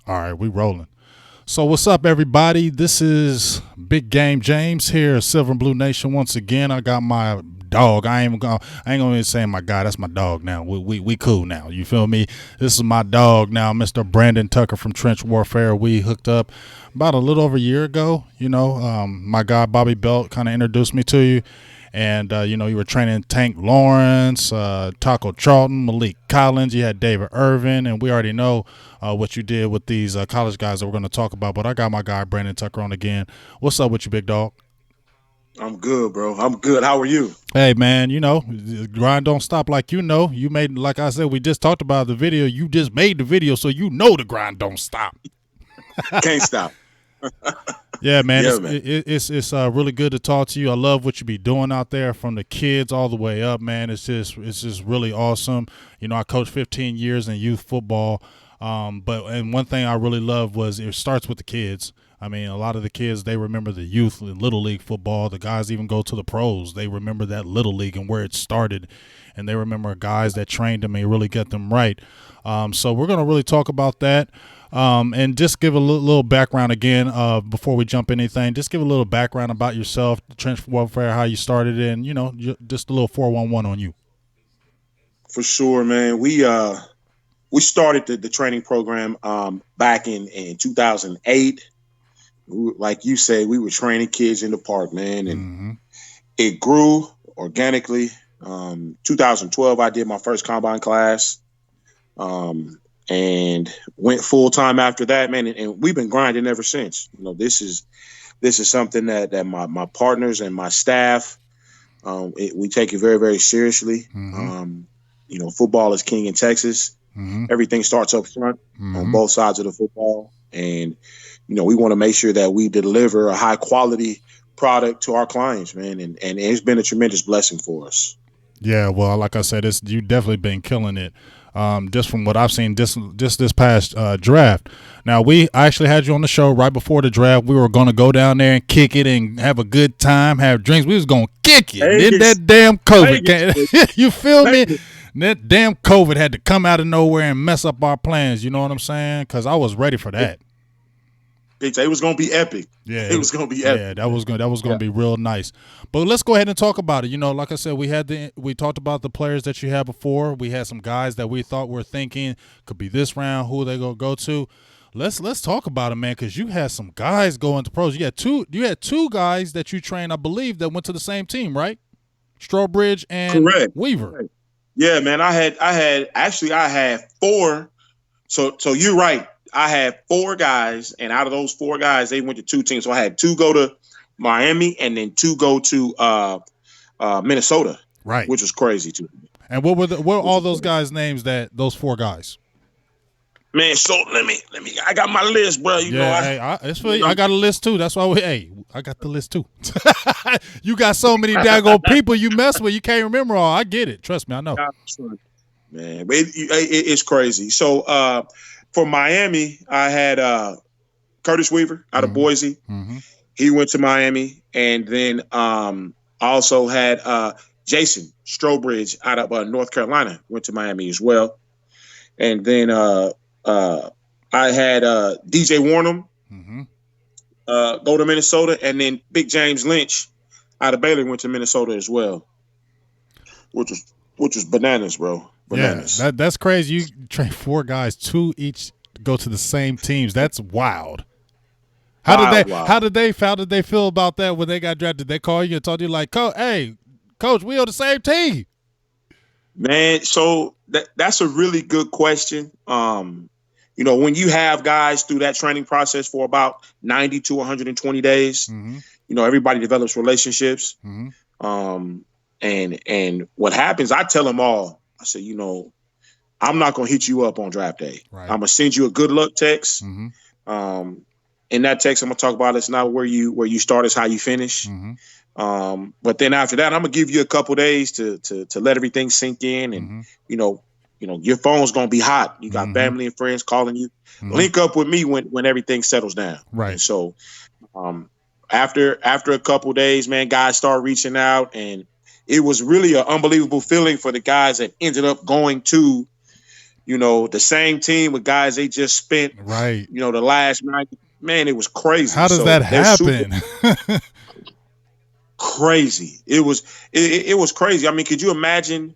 All right, we rolling. So what's up, everybody? This is Big Game James here, Silver and Blue Nation. Once again, I got my dog. I ain't gonna even say my guy. That's my dog now. We cool now. You feel me? This is my dog now, Mr. Brandon Tucker from Trench Warfare. We hooked up about a little over a year ago. My guy Bobby Belt kind of introduced me to you. And, you were training Tank Lawrence, Taco Charlton, Malik Collins. You had David Irving. And we already know what you did with these college guys that we're going to talk about. But I got my guy Brandon Tucker on again. What's up with you, big dog? I'm good, bro. I'm good. How are you? Hey, man, the grind don't stop you made, like I said, we just talked about the video. You just made the video, so the grind don't stop. Can't stop. Yeah, man. It's really good to talk to you. I love what you be doing out there, from the kids all the way up, man. It's just really awesome. I coached 15 years in youth football, but one thing I really love was it starts with the kids. I mean, a lot of the kids, they remember the youth in Little League football. The guys even go to the pros. They remember that Little League and where it started, and they remember guys that trained them and really got them right. So we're going to really talk about that. And just give a little background again before we jump in anything. Just give a little background about yourself, the Trench Warfare, how you started, and just a little 411 on you. For sure, man. We started the training program back in 2008. Like you said, we were training kids in the park, man, and it grew organically. 2012, I did my first combine class. And went full time after that, man. And we've been grinding ever since. This is something that my partners and my staff, we take it very, very seriously. Football is king in Texas. Everything starts up front on both sides of the football. And, we want to make sure that we deliver a high quality product to our clients, man. And it's been a tremendous blessing for us. Yeah, well, like I said, you definitely been killing it. Just from what I've seen this past draft. Now, I actually had you on the show right before the draft. We were going to go down there and kick it and have a good time, have drinks. We was going to kick it. Then that damn COVID came. You feel me? That damn COVID had to come out of nowhere and mess up our plans. You know what I'm saying? Because I was ready for that. It was going to be epic. Yeah, it was going to be epic. Yeah, that was going to be real nice. But let's go ahead and talk about it. Like I said, we talked about the players that you had before. We had some guys that we thought were thinking could be this round, who they going to go to. Let's talk about it, man, because you had some guys go into pros. You had two guys that you trained, I believe, that went to the same team, right? Strobridge and Correct. Weaver. Correct. Yeah, man. I had four. So you're right. I had four guys, and out of those four guys, they went to two teams. So I had two go to Miami and then two go to Minnesota, right? Which was crazy too. And what were all those guys' names? Those four guys? Man, so let me. I got my list, bro. I got a list too. That's why I got the list too. You got so many daggone people you mess with, you can't remember all. I get it. Trust me, I know. Man, it's crazy. So. For Miami, I had Curtis Weaver out of Boise. He went to Miami. And then I also had Jason Strobridge out of North Carolina, went to Miami as well. And then I had DJ Warnham go to Minnesota. And then Big James Lynch out of Baylor went to Minnesota as well, which was bananas, bro. Bananas. Yeah, that's crazy. You train four guys, two each go to the same teams. That's wild. How did they feel about that when they got drafted? Did they call you and told you like, hey, coach, we on the same team? Man, so that's a really good question. When you have guys through that training process for about 90 to 120 days, everybody develops relationships. And what happens, I tell them all, I say, I'm not going to hit you up on draft day. Right. I'm going to send you a good luck text. In that text, I'm going to talk about it's not where you start, it's how you finish. But then after that, I'm going to give you a couple days to let everything sink in. And, your phone's going to be hot. You got family and friends calling you. Link up with me when everything settles down. Right. And so after a couple days, man, guys start reaching out, and it was really an unbelievable feeling for the guys that ended up going to, the same team with guys they just spent, right. The last night. Man, it was crazy. How does that happen? Crazy. It was crazy. I mean, could you imagine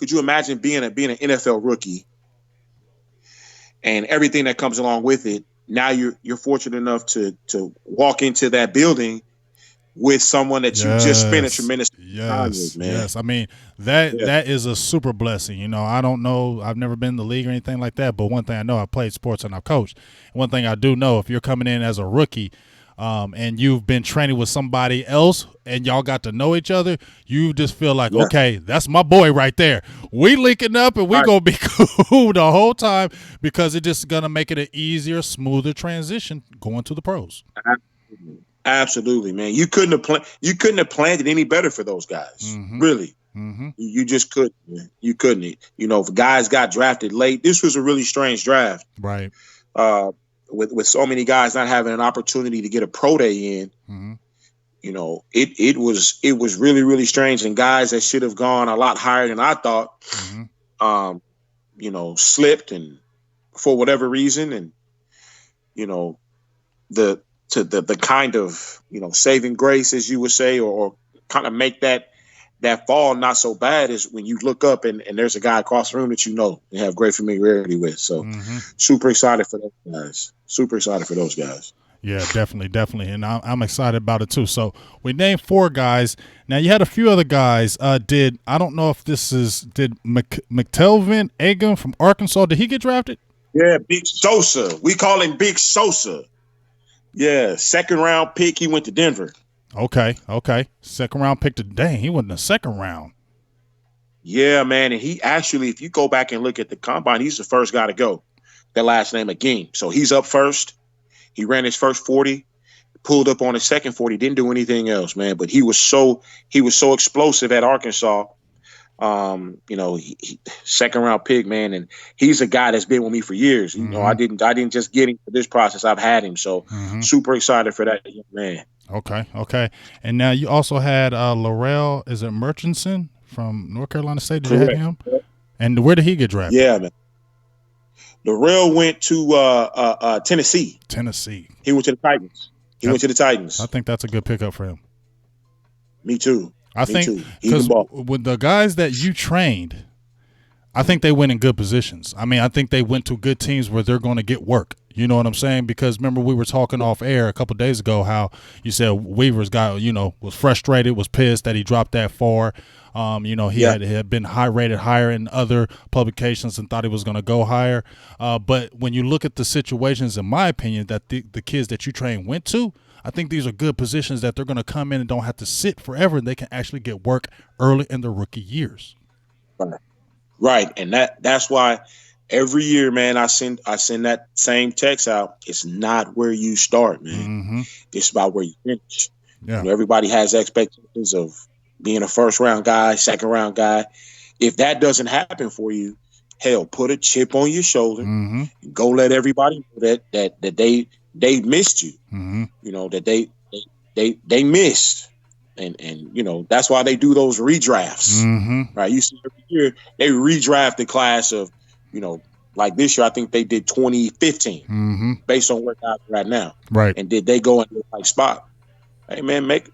being an NFL rookie and everything that comes along with it? Now you're fortunate enough to walk into that building with someone that you just spent a tremendous time with, man. Yes. I mean, that is a super blessing. I don't know. I've never been in the league or anything like that, but one thing I know, I played sports and I've coached. One thing I do know, if you're coming in as a rookie and you've been training with somebody else and y'all got to know each other, you just feel like, okay, that's my boy right there. We linking up and we going to be cool the whole time because it's just going to make it an easier, smoother transition going to the pros. Absolutely, man. You couldn't have planned it any better for those guys. Mm-hmm. Really. Mm-hmm. You just couldn't. Man. You couldn't. If guys got drafted late, this was a really strange draft. Right. With so many guys not having an opportunity to get a pro day in, mm-hmm. It was really, really strange. And guys that should have gone a lot higher than I thought, mm-hmm. Slipped and for whatever reason, and the kind of saving grace, as you would say, or kind of make that fall not so bad is when you look up and there's a guy across the room that and have great familiarity with. So super excited for those guys. Super excited for those guys. Yeah, definitely. And I'm excited about it too. So we named 4 guys. Now you had a few other guys. I don't know if did McTelvin Agam from Arkansas, did he get drafted? Yeah, Big Sosa. We call him Big Sosa. Yeah, second round pick. He went to Denver. Okay. Second round pick he went in the second round. Yeah, man. And he actually, if you go back and look at the combine, he's the first guy to go. That last name again. So he's up first. He ran his first 40, pulled up on his second 40, didn't do anything else, man. But he was so explosive at Arkansas. He second round pick, man, and he's a guy that's been with me for years. I didn't just get him for this process. I've had him, so super excited for that young man. Okay. And now you also had Laurel, is it Murchison from North Carolina State? Did you have him? And where did he get drafted? Yeah, man. Laurel went to Tennessee. He went to the Titans. I think that's a good pickup for him. Me too. I think because with the guys that you trained, I think they went in good positions. I mean, I think they went to good teams where they're going to get work. You know what I'm saying? Because remember we were talking off air a couple of days ago how you said Weaver's got, was frustrated, was pissed that he dropped that far. He had been rated higher in other publications and thought he was going to go higher. But when you look at the situations, in my opinion, that the kids that you train went to, I think these are good positions that they're going to come in and don't have to sit forever, and they can actually get work early in their rookie years. Right, and that's why every year, man, I send that same text out. It's not where you start, man. Mm-hmm. It's about where you finish. Yeah. Everybody has expectations of being a first round guy, second round guy. If that doesn't happen for you, hell, put a chip on your shoulder. Mm-hmm. Go let everybody know that they missed you. Mm-hmm. That they missed. And that's why they do those redrafts. Mm-hmm. Right. You see every year they redraft the class of, like this year, I think they did 2015 based on where guys are at now. Right. And did they go in the right spot? Hey, man, make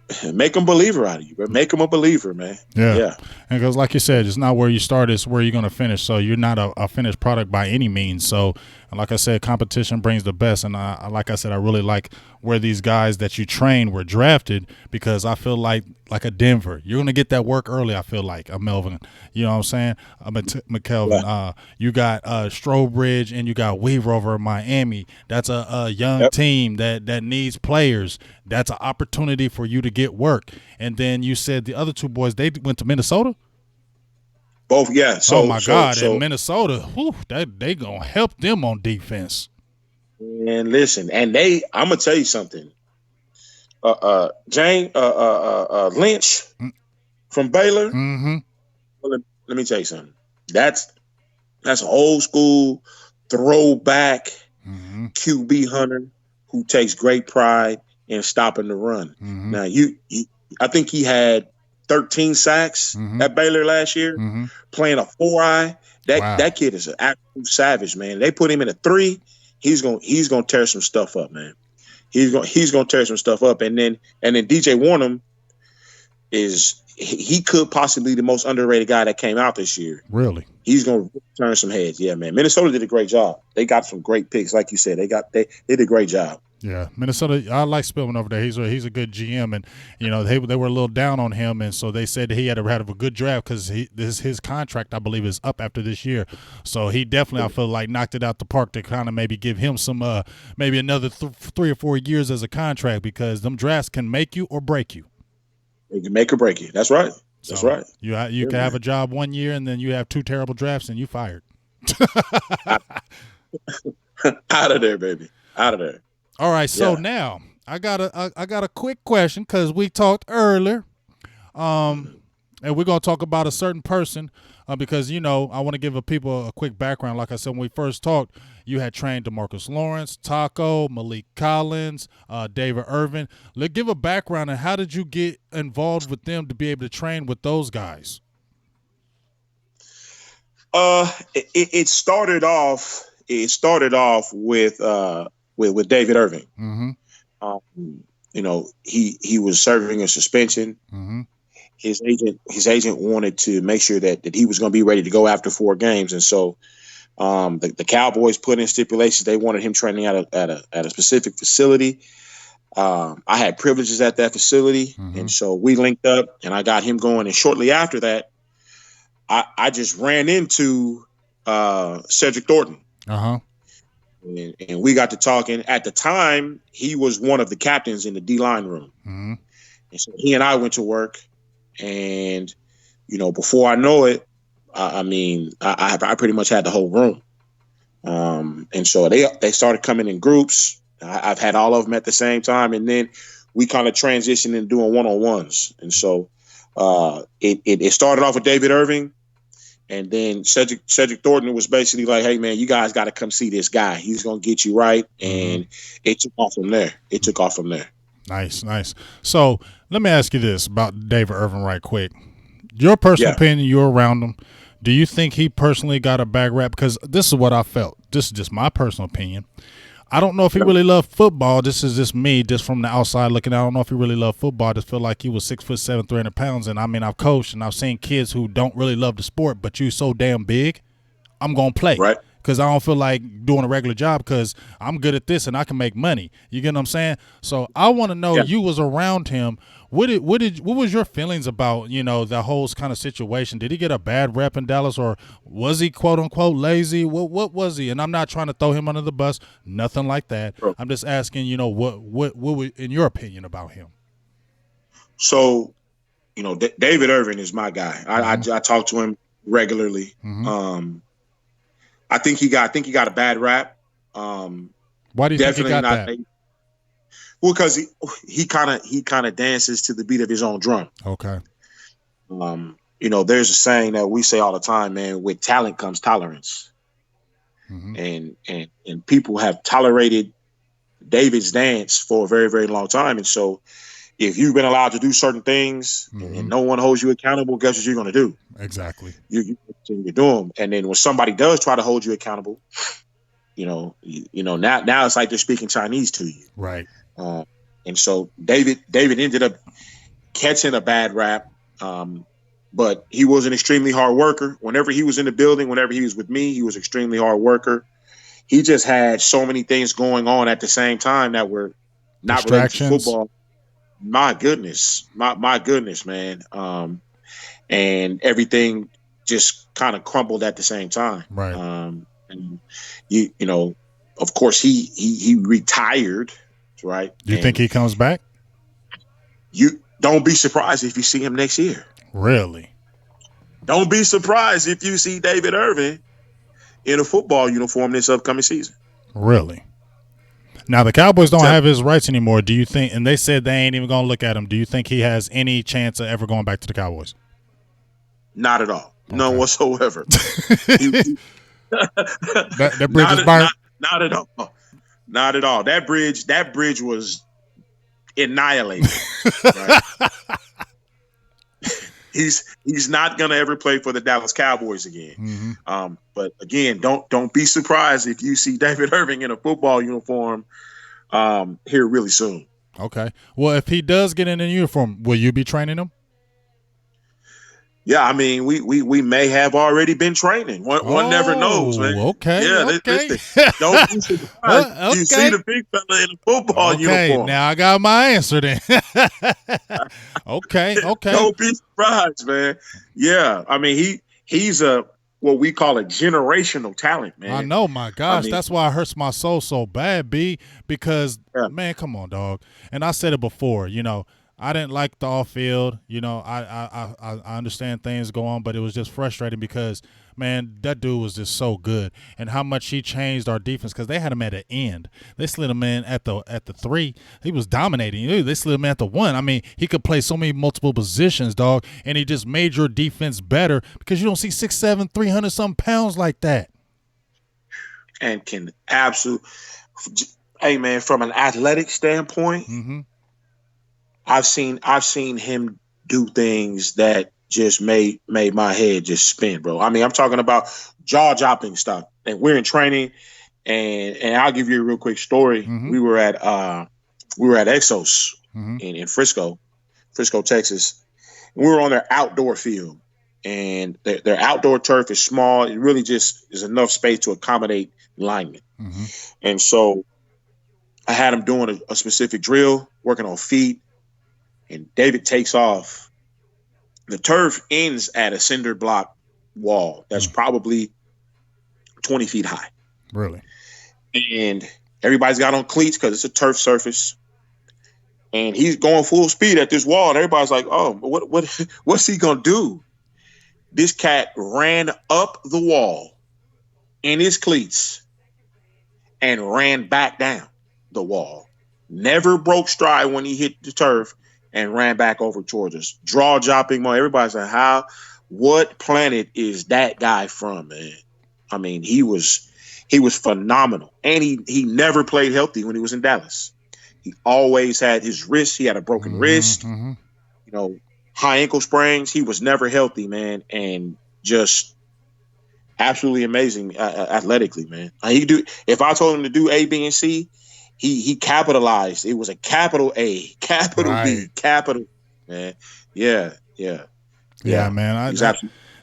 them believer out of you, bro. Make them a believer, man. Yeah. And because like you said, it's not where you start, it's where you're going to finish. So you're not a finished product by any means. So, like I said, competition brings the best. And like I said, I really like where these guys that you train were drafted because I feel like a Denver, you're going to get that work early, I feel like. A Melvin, you know what I'm saying? McKelvin. Yeah. You got Strobridge and you got Weaver over in Miami. That's a young team that needs players. That's an opportunity for you to get work. And then you said the other 2 boys, they went to Minnesota? Both, yeah. So, in Minnesota, they going to help them on defense. And listen, and I'm going to tell you something. Jane Lynch from Baylor. Mm-hmm. Well, let me tell you something. That's old school throwback QB hunter who takes great pride in stopping the run. Mm-hmm. Now I think he had 13 sacks at Baylor last year, playing a 4-eye. That kid is an absolute savage, man. They put him in a 3. He's gonna tear some stuff up, man. He's gonna tear some stuff up, and then DJ Warnham he could possibly be the most underrated guy that came out this year. Really, he's gonna turn some heads. Yeah, man. Minnesota did a great job. They got some great picks, like you said. They did a great job. Yeah, Minnesota. I like Spillman over there. He's a good GM, and they were a little down on him, and so they said he had to have a good draft because his contract, I believe, is up after this year. So he definitely, I feel like, knocked it out the park to kind of maybe give him some maybe another 3 or 4 years as a contract, because them drafts can make you or break you. It can make or break you. That's right. That's right. You can have a job 1 year and then you have 2 terrible drafts and you fired. Out of there, baby. Out of there. All right, so now I got a quick question because we talked earlier, and we're gonna talk about a certain person because I want to give people a quick background. Like I said, when we first talked, you had trained DeMarcus Lawrence, Taco, Malik Collins, David Irving. Let's give a background on how did you get involved with them to be able to train with those guys? It started off with David Irving. He was serving a suspension. His agent wanted to make sure that he was going to be ready to go after 4 games, and so the Cowboys put in stipulations. They wanted him training at a specific facility. I had privileges at that facility, and so we linked up, and I got him going. And shortly after that, I just ran into Cedric Thornton. And we got to talking. At the time, he was one of the captains in the D-line room. And so he and I went to work. And, before I know it, I pretty much had the whole room. And so they started coming in groups. I've had all of them at the same time. And then we kind of transitioned into doing one-on-ones. And so it started off with David Irving. And then Cedric Thornton was basically like, hey, man, you guys got to come see this guy. He's going to get you right. And it took off from there. Nice. So let me ask you this about David Irving right quick. Your personal opinion, you're around him. Do you think he personally got a bad rap? Because this is what I felt. This is just my personal opinion. I don't know if he really loved football. This is just me, just from the outside looking out. I don't know if he really loved football. I just feel like he was 6'7", 300 pounds. And I've coached and I've seen kids who don't really love the sport, but you so damn big, I'm going to play. Right. Because I don't feel like doing a regular job because I'm good at this and I can make money. You get what I'm saying? So I want to know, you was around him. What was your feelings about, the whole kind of situation? Did he get a bad rep in Dallas, or was he quote unquote lazy? What was he? And I'm not trying to throw him under the bus, nothing like that. Sure. I'm just asking, what in your opinion about him? So, David Irving is my guy. I talk to him regularly. I think he got a bad rap. Why do you think he got that? Well, because he kind of dances to the beat of his own drum. Okay. There's a saying that we say all the time, man. With talent comes tolerance, and people have tolerated David's dance for a very, very long time. And so, if you've been allowed to do certain things and no one holds you accountable, guess what you're going to do? Exactly. You continue to do them, and then when somebody does try to hold you accountable, now it's like they're speaking Chinese to you. Right. And so David ended up catching a bad rap, but he was an extremely hard worker. Whenever he was in the building, whenever he was with me, he was an extremely hard worker. He just had so many things going on at the same time that were not related to football. My goodness, man. And everything just kind of crumbled at the same time. Right. And of course he retired. Right. You think he comes back? You don't be surprised if you see him next year. Really? Don't be surprised if you see David Irving in a football uniform this upcoming season. Really? Now, the Cowboys don't have his rights anymore. Do you think, and they said they ain't even going to look at him, do you think he has any chance of ever going back to the Cowboys? Not at all. Okay. None whatsoever. That bridge is burnt? Not at all. Not at all. That bridge was annihilated. Right? he's not gonna ever play for the Dallas Cowboys again. But again, don't be surprised if you see David Irving in a football uniform here really soon. Okay. Well, if he does get in a uniform, will you be training him? Yeah, I mean, we may have already been training. One never knows, man. Okay. Yeah, okay. Listen, don't be surprised. Okay. You see the big fella in a football uniform. Now I got my answer then. Okay. Don't be surprised, man. Yeah, I mean, he's a what we call a generational talent, man. I know, my gosh. That's why it hurts my soul so bad, B, because, man, come on, dog. And I said it before, I didn't like the off field. I understand things go on, but it was just frustrating because, man, that dude was just so good, and how much he changed our defense because they had him at the end. They slid him in at the 3. He was dominating. They slid him at the 1. I mean, he could play so many multiple positions, dog, and he just made your defense better because you don't see 6'7", 300-something pounds like that. And can absolutely, hey man, from an athletic standpoint. I've seen him do things that just made my head just spin, bro. I mean, I'm talking about jaw-dropping stuff. And we're in training, and I'll give you a real quick story. We were at Exos in Frisco, Texas. We were on their outdoor field, and their outdoor turf is small. It really just is enough space to accommodate linemen. And so I had him doing a specific drill, working on feet. And David takes off. The turf ends at a cinder block wall that's probably 20 feet high. Really? And everybody's got on cleats because it's a turf surface. And he's going full speed at this wall. And everybody's like, oh, what's he going to do? This cat ran up the wall in his cleats and ran back down the wall. Never broke stride when he hit the turf. And ran back over towards us. Jaw-dropping, everybody's like, what planet is that guy from, man? I mean, he was phenomenal. And he never played healthy when he was in Dallas. He always had his wrist. He had a broken wrist, high ankle sprains. He was never healthy, man. And just absolutely amazing athletically, man. If I told him to do A, B, and C, he capitalized. It was a capital A, capital B, capital, man. Yeah, man.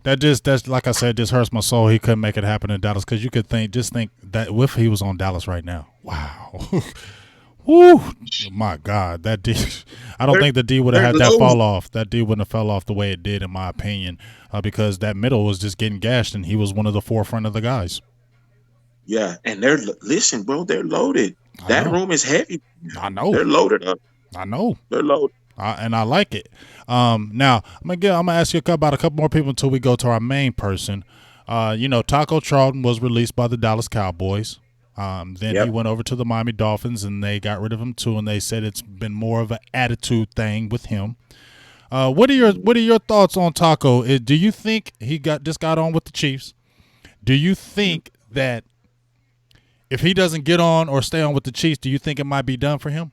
That's like I said, just hurts my soul. He couldn't make it happen in Dallas because you could think that if he was on Dallas right now, wow, woo, my God, that D. I don't think the D would have had that fall off. That D wouldn't have fell off the way it did, in my opinion, because that middle was just getting gashed, and he was one of the forefront of the guys. Yeah, and listen, bro, they're loaded. That room is heavy. I know. They're loaded up. I know. They're loaded. And I like it. Now, I'm gonna ask you about a couple more people until we go to our main person. Taco Charlton was released by the Dallas Cowboys. Then he went over to the Miami Dolphins, and they got rid of him too. And they said it's been more of an attitude thing with him. What are your thoughts on Taco? Do you think he just got on with the Chiefs? Do you think that if he doesn't get on or stay on with the Chiefs, do you think it might be done for him?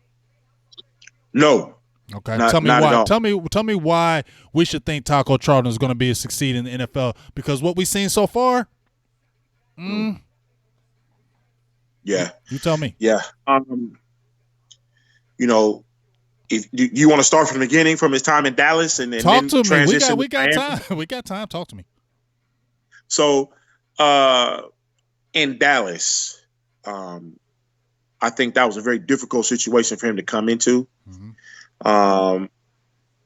No. Okay. Tell me why. Tell me why we should think Taco Charlton is going to be a succeed in the NFL, because what we've seen so far. Yeah. You tell me. Yeah. If you want to start from the beginning, from his time in Dallas, and then talk to me. We got time. We got time. Talk to me. So, in Dallas. I think that was a very difficult situation for him to come into. When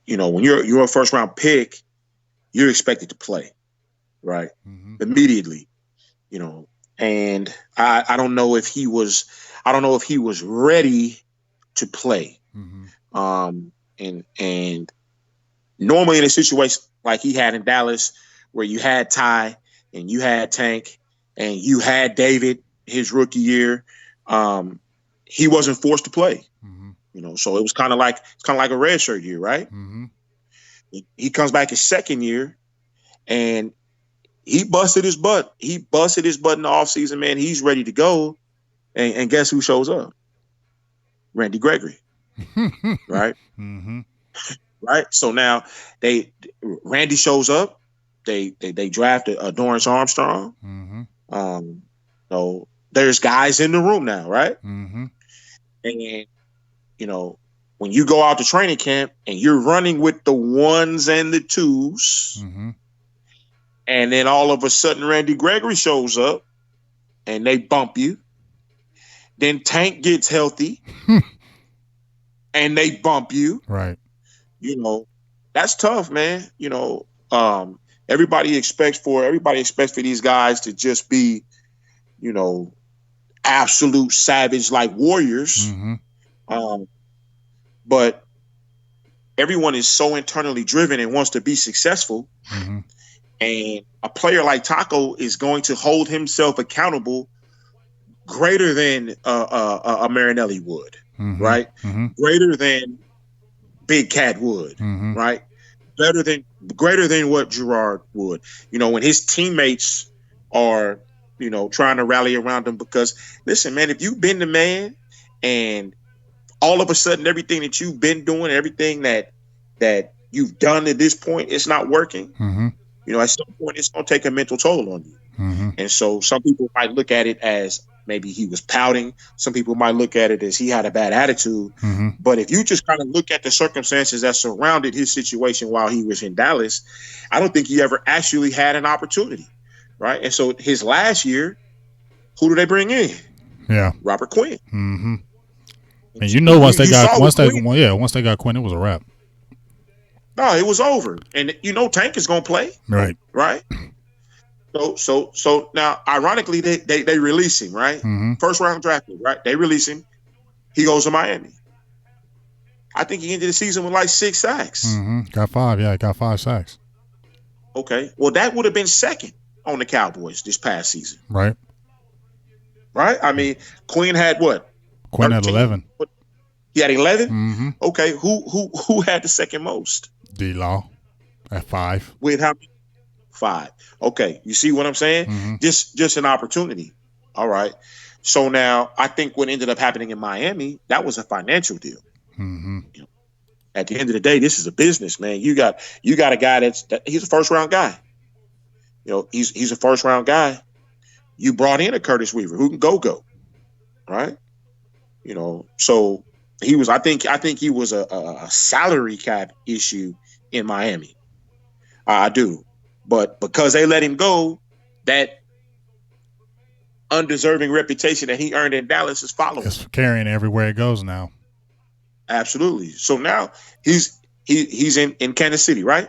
you're a first round pick, you're expected to play, right? Immediately, and I don't know if he was ready to play. And normally in a situation like he had in Dallas, where you had Ty and you had Tank and you had David his rookie year, he wasn't forced to play. So it was kind of like a red shirt year, right? He comes back his second year, and he busted his butt. He busted his butt in the offseason, man. He's ready to go, and guess who shows up? Randy Gregory, right? right? So now Randy shows up. They draft a Dorrance Armstrong. So there's guys in the room now, right? And when you go out to training camp and you're running with the ones and the twos, and then all of a sudden Randy Gregory shows up and they bump you. Then Tank gets healthy and they bump you. Right. That's tough, man. Everybody expects for these guys to just be, absolute savage like warriors. But everyone is so internally driven and wants to be successful. And a player like Taco is going to hold himself accountable greater than a Marinelli would, right? Greater than Big Cat would, right? Greater than what Gerard would. When his teammates are, trying to rally around him, because listen, man, if you've been the man and all of a sudden everything that you've been doing, everything that you've done at this point, it's not working. At some point it's going to take a mental toll on you. And so some people might look at it as maybe he was pouting. Some people might look at it as he had a bad attitude. But if you just kind of look at the circumstances that surrounded his situation while he was in Dallas, I don't think he ever actually had an opportunity, right? And so his last year, who do they bring in? Yeah, Robert Quinn. And once they got Quinn, it was a wrap. No, it was over. And Tank is going to play. Right. So now, ironically, they release him, right? First round drafted, right? They release him. He goes to Miami. I think he ended the season with like 6 sacks. Got 5. Yeah, got 5 sacks. Okay. Well, that would have been second on the Cowboys this past season. Right. I mean, Quinn had what? Quinn had 11. He had 11? Okay. Who had the second most? D-Law at 5. With how many? 5. Okay. You see what I'm saying? Just an opportunity. All right. So now I think what ended up happening in Miami, that was a financial deal. At the end of the day, this is a business, man. You got a guy he's a first round guy. He's a first round guy. You brought in a Curtis Weaver who can go, right? So he was. I think he was a salary cap issue in Miami. I do, but because they let him go, that undeserving reputation that he earned in Dallas is following. It's carrying everywhere it goes now. Absolutely. So now he's in Kansas City, right?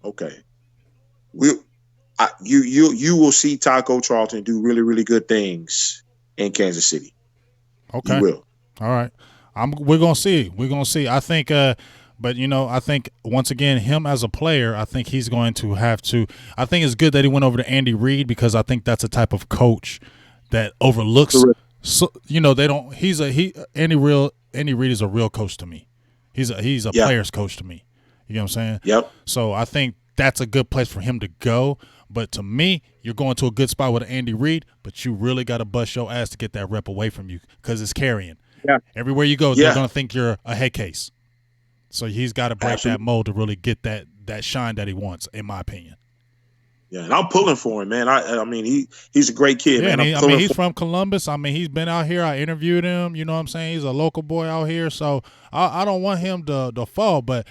Okay. You will see Taco Charlton do really, really good things in Kansas City. Okay. You will. All right. We're gonna see. I think but I think once again, him as a player, I think he's going to have to. I think it's good that he went over to Andy Reid, because I think that's a type of coach that overlooks. So they don't. Andy Reid is a real coach to me. He's a player's coach to me. You know what I'm saying? Yep. So I think that's a good place for him to go. But to me, you're going to a good spot with Andy Reid, but you really got to bust your ass to get that rep away from you, because it's carrying. Yeah. Everywhere you go, they're going to think you're a head case. So he's got to break that mold to really get that shine that he wants, in my opinion. Yeah, and I'm pulling for him, man. I mean, he's a great kid, man. He's from Columbus. I mean, he's been out here. I interviewed him. You know what I'm saying? He's a local boy out here. So I don't want him to fall. But,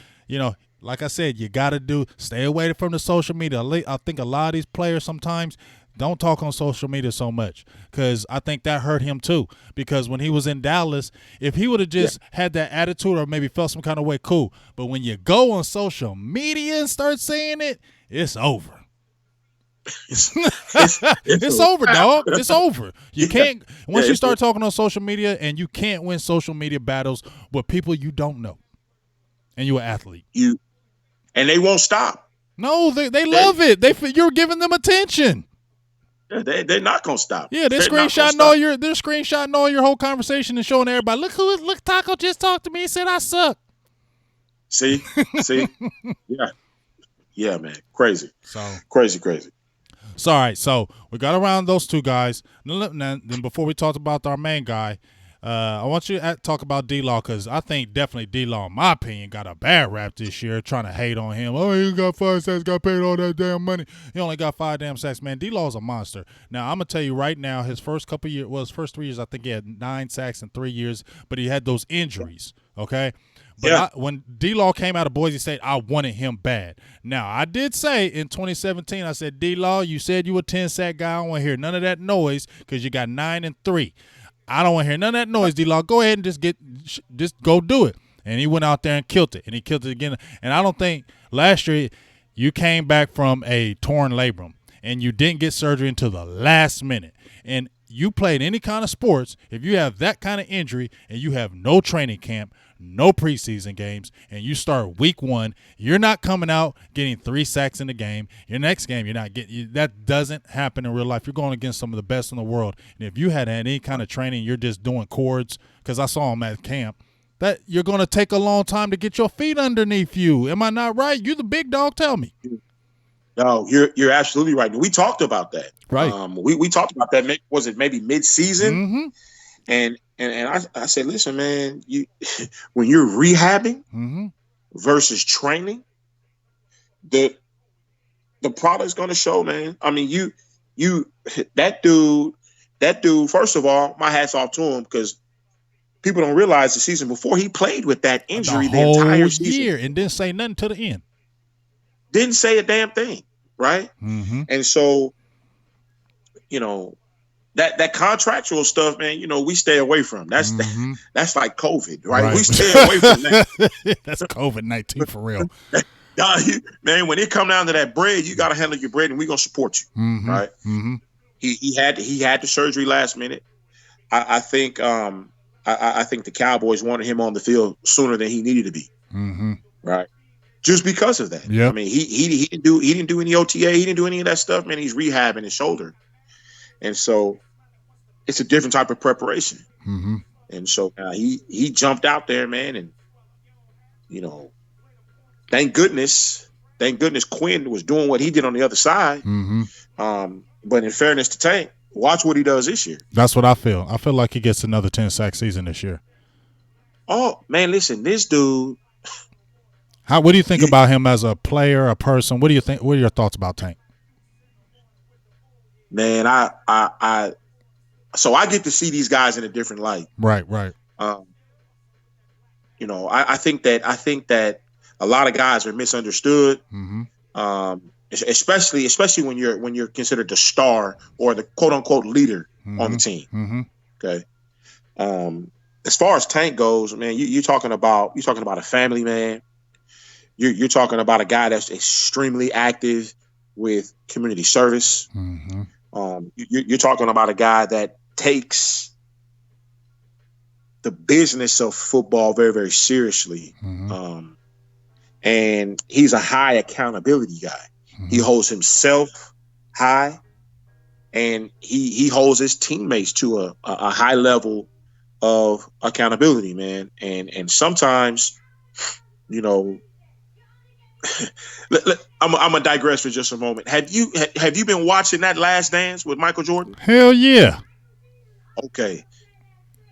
like I said, you got to stay away from the social media. I think a lot of these players sometimes don't talk on social media so much, because I think that hurt him too. Because when he was in Dallas, if he would have just had that attitude or maybe felt some kind of way, cool. But when you go on social media and start saying it, it's over. It's over, dog. It's over. You can't once you start talking on social media, and you can't win social media battles with people you don't know, and you're an athlete. And they won't stop. No, they love it. You're giving them attention. They're not gonna stop. Yeah, they're screenshotting all your whole conversation and showing everybody. Look, Taco just talked to me. He said I suck. See, yeah, man, crazy. So crazy. So all right, so we got around those two guys. Then before we talked about our main guy, I want you to talk about D-Law because I think definitely D-Law, in my opinion, got a bad rap this year. Trying to hate on him. Oh, he got 5 sacks, got paid all that damn money. He only got 5 damn sacks, man. D-Law's a monster. Now I'm gonna tell you right now, his first 3 years, I think he had 9 sacks in 3 years, but he had those injuries. Okay. But when D-Law came out of Boise State, I wanted him bad. Now, I did say in 2017, I said, D-Law, you said you were a 10-sack guy. I don't want to hear none of that noise because you got 9 and 3. I don't want to hear none of that noise, D-Law. Go ahead and just go do it. And he went out there and killed it, and he killed it again. And I don't think last year you came back from a torn labrum, and you didn't get surgery until the last minute. And you played any kind of sports, if you have that kind of injury and you have no training camp, no preseason games, and you start week 1, you're not coming out getting 3 sacks in the game. Your next game, you're not getting – that doesn't happen in real life. You're going against some of the best in the world. And if you had any kind of training, you're just doing chords, because I saw him at camp, that you're going to take a long time to get your feet underneath you. Am I not right? You the big dog. Tell me. No, you're absolutely right. We talked about that. Right. We talked about that. Was it maybe mid-season? Mm-hmm. And I said, listen, man, when you're rehabbing versus training, the product's going to show, man. I mean, that dude. First of all, my hat's off to him, because people don't realize the season before he played with that injury the entire season year and didn't say nothing to the end. Didn't say a damn thing, right? Mm-hmm. And so, that contractual stuff, man, we stay away from. That's like COVID, right? We stay away from that. That's COVID-19 for real. Man, when it come down to that bread, you got to handle your bread, and we're gonna support you, right? Mm-hmm. He had the surgery last minute. I think the Cowboys wanted him on the field sooner than he needed to be, right? Just because of that. Yep. I mean, he didn't do any OTA. He didn't do any of that stuff, man. He's rehabbing his shoulder. And so it's a different type of preparation. Mm-hmm. And so he jumped out there, man. And, thank goodness Quinn was doing what he did on the other side. Mm-hmm. But in fairness to Tank, watch what he does this year. That's what I feel. I feel like he gets another 10-sack season this year. Oh, man, listen, this dude. What do you think about him as a player, a person? What do you think? What are your thoughts about Tank? Man, so I get to see these guys in a different light. Right. I think that a lot of guys are misunderstood. Mm-hmm. Especially when you're considered the star or the quote unquote leader on the team. Mm-hmm. Okay. As far as Tank goes, man, you're talking about a family man. You're talking about a guy that's extremely active with community service. Mm-hmm. You're talking about a guy that takes the business of football very, very seriously. Mm-hmm. And he's a high accountability guy. Mm-hmm. He holds himself high, and he holds his teammates to a high level of accountability, man. And sometimes, I'm gonna digress for just a moment. Have you been watching that Last Dance with Michael Jordan? Hell yeah. Okay.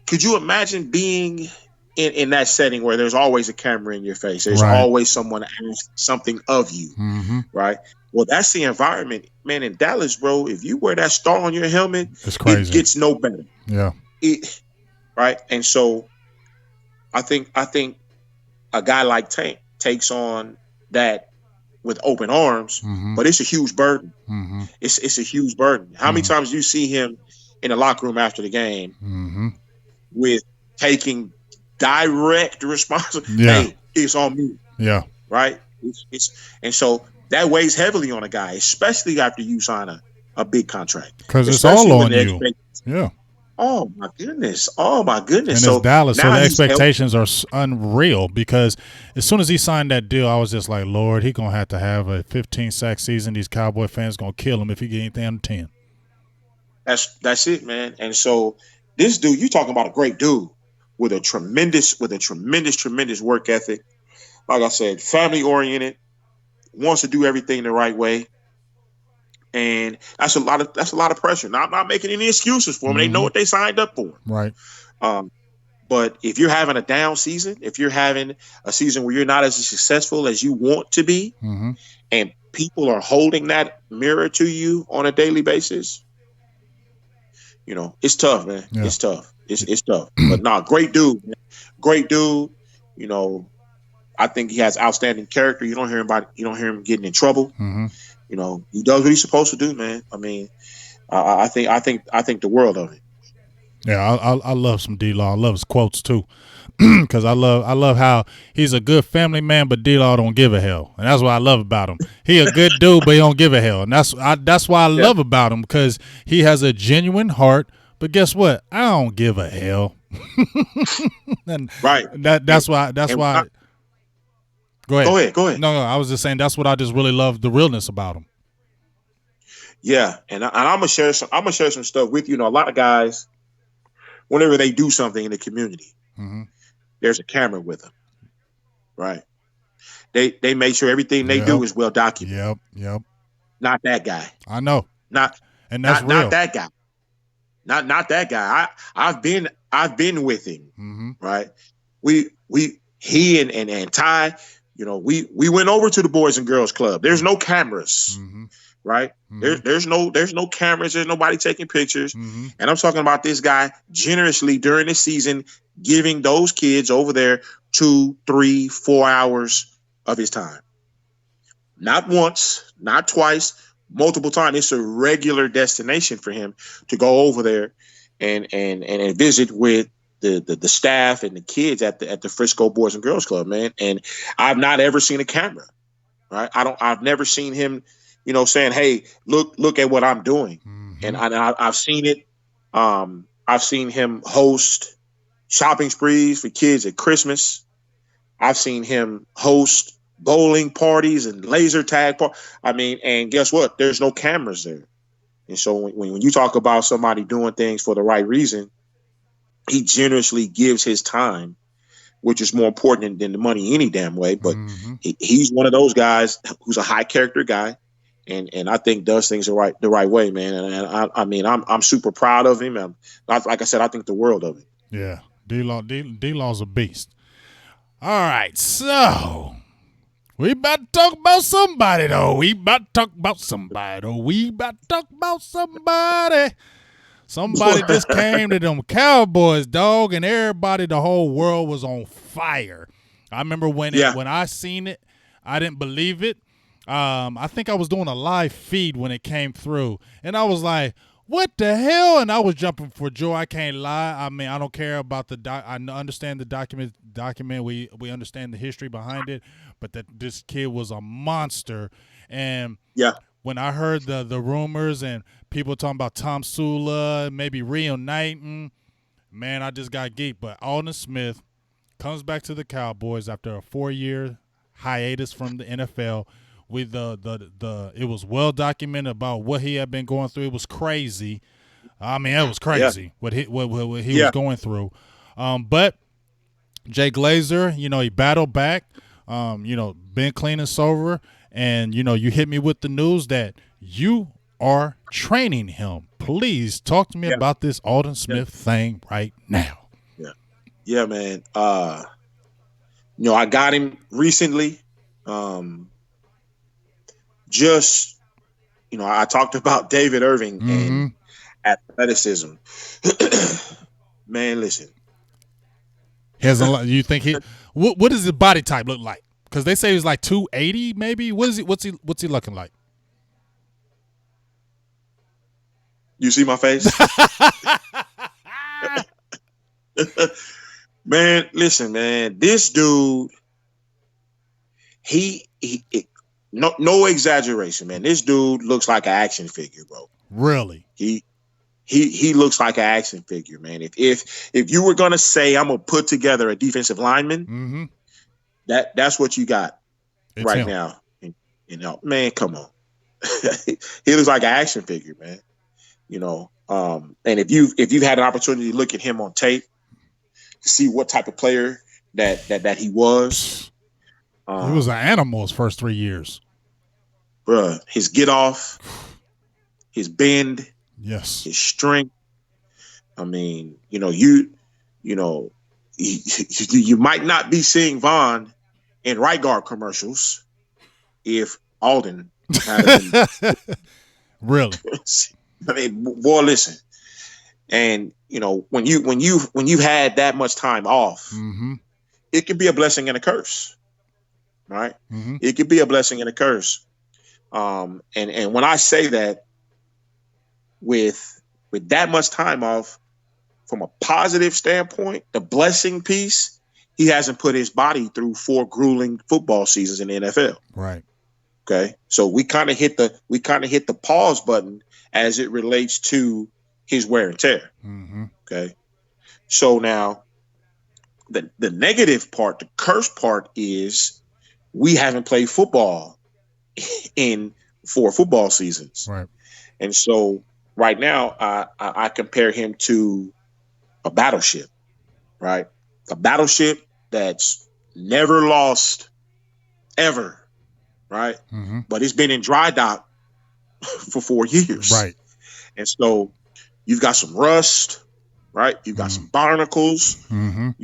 Could you imagine being in that setting where there's always a camera in your face? There's always someone asking something of you, right? Well, that's the environment, man. In Dallas, bro, if you wear that star on your helmet, it's crazy. It gets no better. Yeah. Right. And so, I think a guy like Tank takes on that with open arms, but it's a huge burden. Mm-hmm. It's a huge burden. How many times do you see him in the locker room after the game with taking direct responsibility? Yeah. Hey, it's on me. Yeah. Right. And so that weighs heavily on a guy, especially after you sign a big contract. Because it's all on you. Yeah. Oh my goodness! And it's Dallas, so the expectations are unreal. Because as soon as he signed that deal, I was just like, Lord, he's gonna have a 15-sack season. These Cowboy fans gonna kill him if he get anything under 10. That's it, man. And so this dude, you talking about a great dude with a tremendous work ethic. Like I said, family oriented, wants to do everything the right way. And that's a lot of pressure. Now, I'm not making any excuses for them. They know what they signed up for. Right. But if you're having a down season, if you're having a season where you're not as successful as you want to be, and people are holding that mirror to you on a daily basis, it's tough, man. Yeah. It's tough. It's tough. But great dude, man. Great dude. I think he has outstanding character. You don't hear him getting in trouble. He does what he's supposed to do, man. I mean, I think the world of it. Yeah, I love some D-Law. I love his quotes too, because I love how he's a good family man, but D-Law don't give a hell, and that's what I love about him. He a good dude, but he don't give a hell, and that's why I love about him, because he has a genuine heart. But guess what? I don't give a hell. And right. That's why. Go ahead. Go ahead. No, I was just saying that's what I just really love, the realness about him. Yeah, and I'm gonna share some stuff with you. A lot of guys, whenever they do something in the community, there's a camera with them, right? They make sure everything they do is well documented. Yep. Not that guy. I know. Not that guy. Not that guy. I've been with him, right? He and Ty, we went over to the Boys and Girls Club. There's no cameras. Right? There's no cameras. There's nobody taking pictures. And I'm talking about this guy generously during the season giving those kids over there 2, 3, 4 hours of his time. Not once, not twice, multiple times. It's a regular destination for him to go over there and visit with the staff and the kids at the Frisco Boys and Girls Club, man. And I've not ever seen a camera. Right? I've never seen him saying, "Hey, look at what I'm doing," and I've seen it. I've seen him host shopping sprees for kids at Christmas. I've seen him host bowling parties and laser tag parties. I mean, and guess what? There's no cameras there. And so when you talk about somebody doing things for the right reason, he generously gives his time, which is more important than the money any damn way. But he's one of those guys who's a high character guy. And I think does things the right way, man. And I mean, I'm super proud of him. And like I said, I think the world of him. Yeah, D-Law's a beast. All right, so we about to talk about somebody, though. Somebody just came to them Cowboys, dog, and everybody, the whole world was on fire. I remember when I seen it, I didn't believe it. I think I was doing a live feed when it came through, and I was like, what the hell? And I was jumping for joy. I can't lie. I mean, I don't care about I understand the document. We understand the history behind it, but that this kid was a monster. And when I heard the rumors and people talking about Tom Sula maybe reuniting, man, I just got geeked. But Aldon Smith comes back to the Cowboys after a 4-year hiatus from the NFL. With it was well documented about what he had been going through. It was crazy. I mean, it was crazy what he was going through. But Jay Glazer, he battled back. Been clean and sober, and you hit me with the news that you are training him. Please talk to me about this Aldon Smith thing right now. Yeah, man. I got him recently. I talked about David Irving and athleticism. Man, listen. He has a lot. You think what does his body type look like? Because they say he's like 280, maybe. What's he looking like? You see my face? Man, listen, man. This dude, no exaggeration, man. This dude looks like an action figure, bro. Really? He looks like an action figure, man. If you were gonna say I'm gonna put together a defensive lineman, that's what you got right now. Man, come on. He looks like an action figure, man. And if you've had an opportunity to look at him on tape, to see what type of player that he was. He was an animal his first 3 years. Bruh, his get off, his bend, his strength. I mean, you might not be seeing Vaughn in right guard commercials if Aldon had been. Really? I mean, boy, listen. And when you've had that much time off, it can be a blessing and a curse, right? It could be a blessing and a curse. And when I say that, with that much time off, from a positive standpoint, the blessing piece, he hasn't put his body through 4 grueling football seasons in the NFL. Right. Okay. So we kind of hit the pause button as it relates to his wear and tear. Okay. So now the negative part, the curse part, is we haven't played football in 4 football seasons. Right. And so right now I compare him to a battleship, right? A battleship that's never lost ever, right? But it's been in dry dock for 4 years. Right. And so you've got some rust, right? You've got some barnacles. You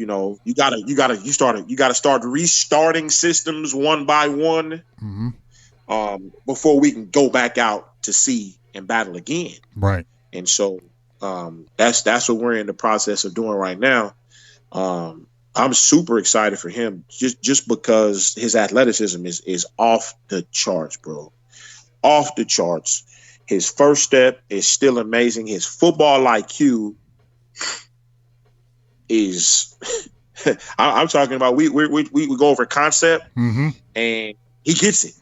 gotta start restarting systems one by one before we can go back out to sea and battle again. Right. And so that's what we're in the process of doing right now. I'm super excited for him just because his athleticism is off the charts, bro. Off the charts. His first step is still amazing. His football IQ is I'm talking about we go over concept and he gets it.